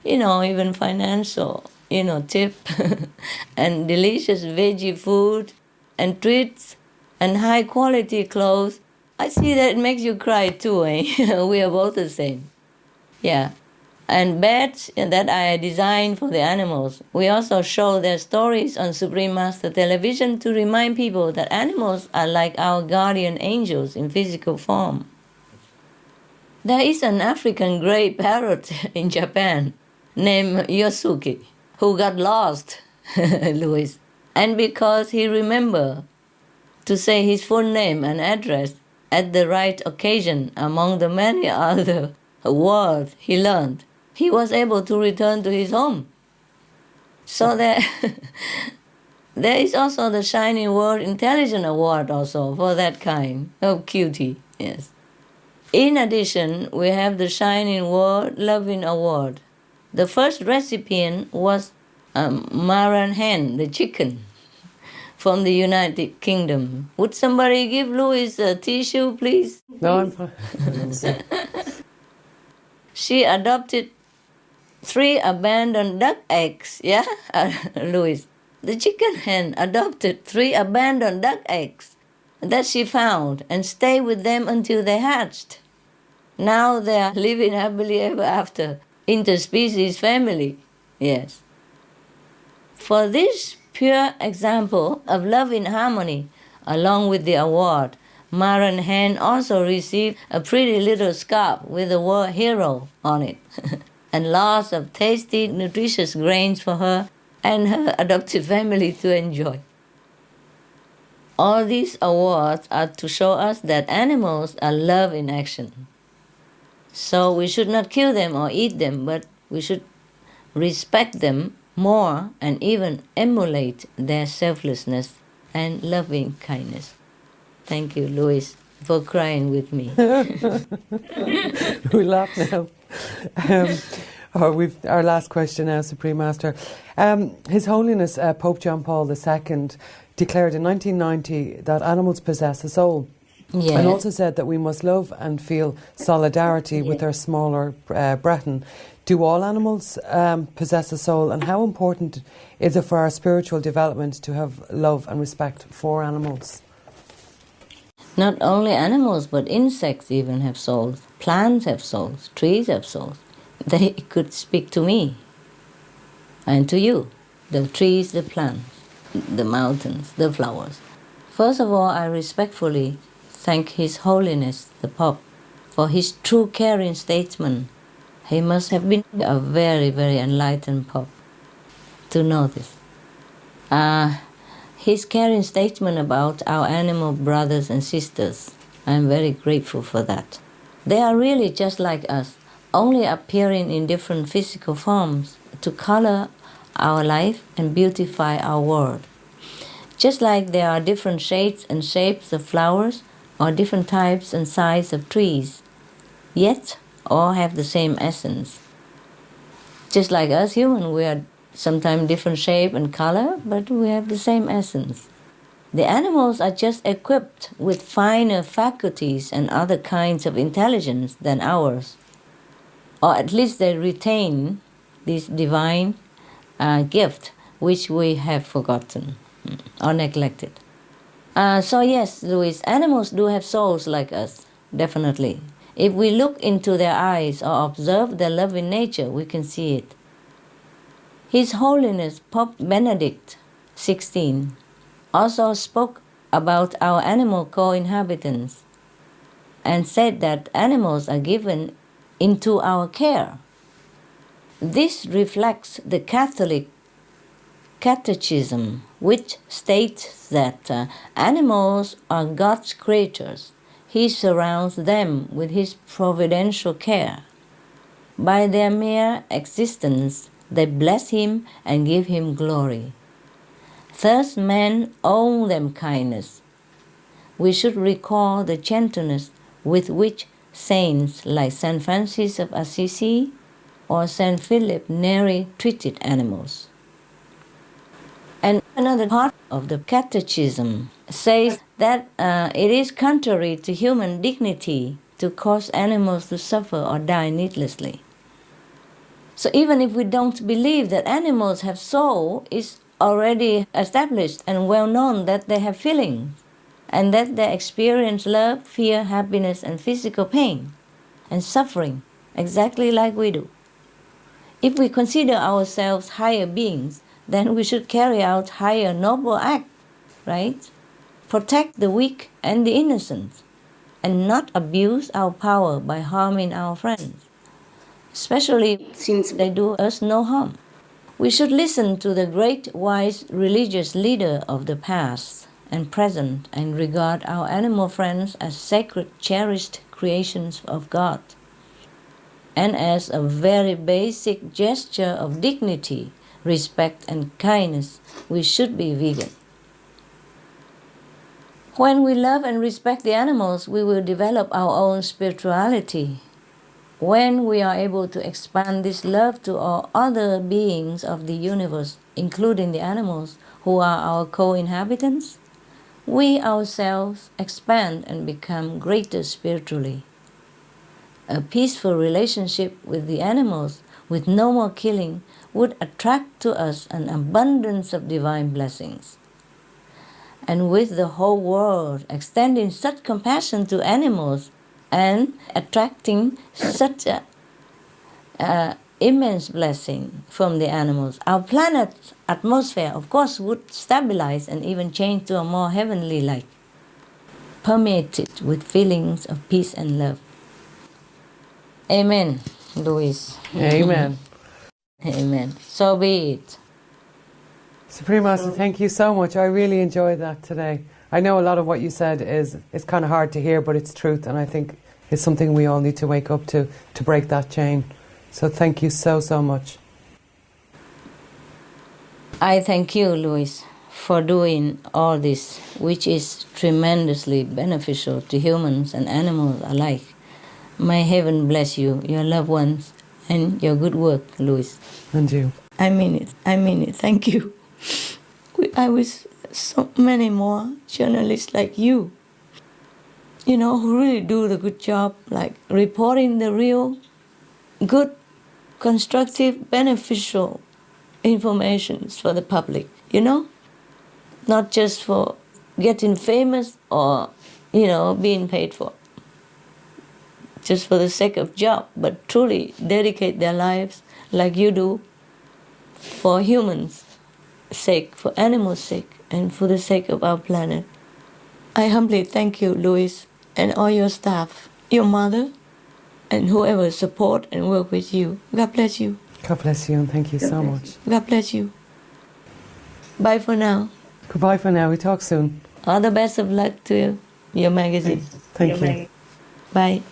Speaker 3: even financial, tip, and delicious veggie food, and treats, and high quality clothes. I see that it makes you cry too, eh? We are both the same. Yeah. And beds that I designed for the animals. We also show their stories on Supreme Master Television to remind people that animals are like our guardian angels in physical form. There is an African grey parrot in Japan named Yosuke who got lost, Louis. And because he remembered to say his full name and address at the right occasion among the many other words he learned, he was able to return to his home. So there is also the Shining World Intelligence Award also for that kind of cutie, yes. In addition, we have the Shining World Loving Award. The first recipient was Maran hen, the chicken, from the United Kingdom. Would somebody give Louis a tissue, please?
Speaker 2: No, I'm fine.
Speaker 3: She adopted 3 abandoned duck eggs, yeah, Louis? The chicken hen adopted 3 abandoned duck eggs that she found and stayed with them until they hatched. Now they are living happily ever after, interspecies family, yes. For this pure example of love in harmony, along with the award, Maran hen also received a pretty little scarf with the word hero on it, and lots of tasty, nutritious grains for her and her adoptive family to enjoy. All these awards are to show us that animals are love in action. So we should not kill them or eat them, but we should respect them more and even emulate their selflessness and loving kindness. Thank you, Louis, for crying with me.
Speaker 2: We laugh now. Our last question now, Supreme Master. His Holiness Pope John Paul II declared in 1990 that animals possess a soul.
Speaker 3: Yes.
Speaker 2: And also said that we must love and feel solidarity with our smaller brethren. Do all animals possess a soul, and how important is it for our spiritual development to have love and respect for animals?
Speaker 3: Not only animals, but insects even have souls. Plants have souls. Trees have souls. They could speak to me and to you. The trees, the plants, the mountains, the flowers. First of all, I respectfully thank His Holiness, the Pope, for his true caring statement. He must have been a very, very enlightened Pope to know this. His caring statement about our animal brothers and sisters, I'm very grateful for that. They are really just like us, only appearing in different physical forms to color our life and beautify our world. Just like there are different shades and shapes of flowers or different types and sizes of trees, yet all have the same essence. Just like us humans, we are sometimes different shape and color, but we have the same essence. The animals are just equipped with finer faculties and other kinds of intelligence than ours, or at least they retain this divine gift which we have forgotten or neglected. So yes, Louis, animals do have souls like us, definitely. If we look into their eyes or observe their loving nature, we can see it. His Holiness Pope Benedict XVI also spoke about our animal co-inhabitants and said that animals are given into our care. This reflects the Catholic Catechism, which states that animals are God's creatures. He surrounds them with his providential care. By their mere existence, they bless him and give him glory. Thus men owe them kindness. We should recall the gentleness with which saints like Saint Francis of Assisi or Saint Philip Neri treated animals. And another part of the Catechism says that it is contrary to human dignity to cause animals to suffer or die needlessly. So even if we don't believe that animals have soul, it's already established and well known that they have feelings and that they experience love, fear, happiness, and physical pain and suffering exactly like we do. If we consider ourselves higher beings, then we should carry out higher noble acts, right? Protect the weak and the innocent, and not abuse our power by harming our friends, especially since they do us no harm. We should listen to the great wise religious leader of the past and present and regard our animal friends as sacred, cherished creations of God. And as a very basic gesture of dignity, respect and kindness, we should be vegan. When we love and respect the animals, we will develop our own spirituality. When we are able to expand this love to all other beings of the universe, including the animals who are our co-inhabitants, we ourselves expand and become greater spiritually. A peaceful relationship with the animals, with no more killing, would attract to us an abundance of divine blessings. And with the whole world extending such compassion to animals and attracting such an immense blessing from the animals, our planet's atmosphere, of course, would stabilize and even change to a more heavenly light, permeated with feelings of peace and love. Amen, Louise.
Speaker 2: Amen.
Speaker 3: Amen. So be it.
Speaker 2: Supreme Master, thank you so much. I really enjoyed that today. I know a lot of what you said is kind of hard to hear, but it's truth, and I think it's something we all need to wake up to break that chain. So thank you so, so much.
Speaker 3: I thank you, Louis, for doing all this, which is tremendously beneficial to humans and animals alike. May heaven bless you, your loved ones, and your good work, Louis.
Speaker 2: And you.
Speaker 3: I mean it. I mean it. Thank you. I wish so many more journalists like you, who really do the good job, like reporting the real, good, constructive, beneficial information for the public, not just for getting famous or, being paid for, just for the sake of job, but truly dedicate their lives like you do for humans' sake, for animals' sake, and for the sake of our planet. I humbly thank you, Louis, and all your staff, your mother, and whoever support and work with you. God bless you.
Speaker 2: God bless you, and thank you so much.
Speaker 3: God bless you. Bye for now.
Speaker 2: Goodbye for now. We talk soon.
Speaker 3: All the best of luck to your magazine.
Speaker 2: Thank you.
Speaker 3: Bye.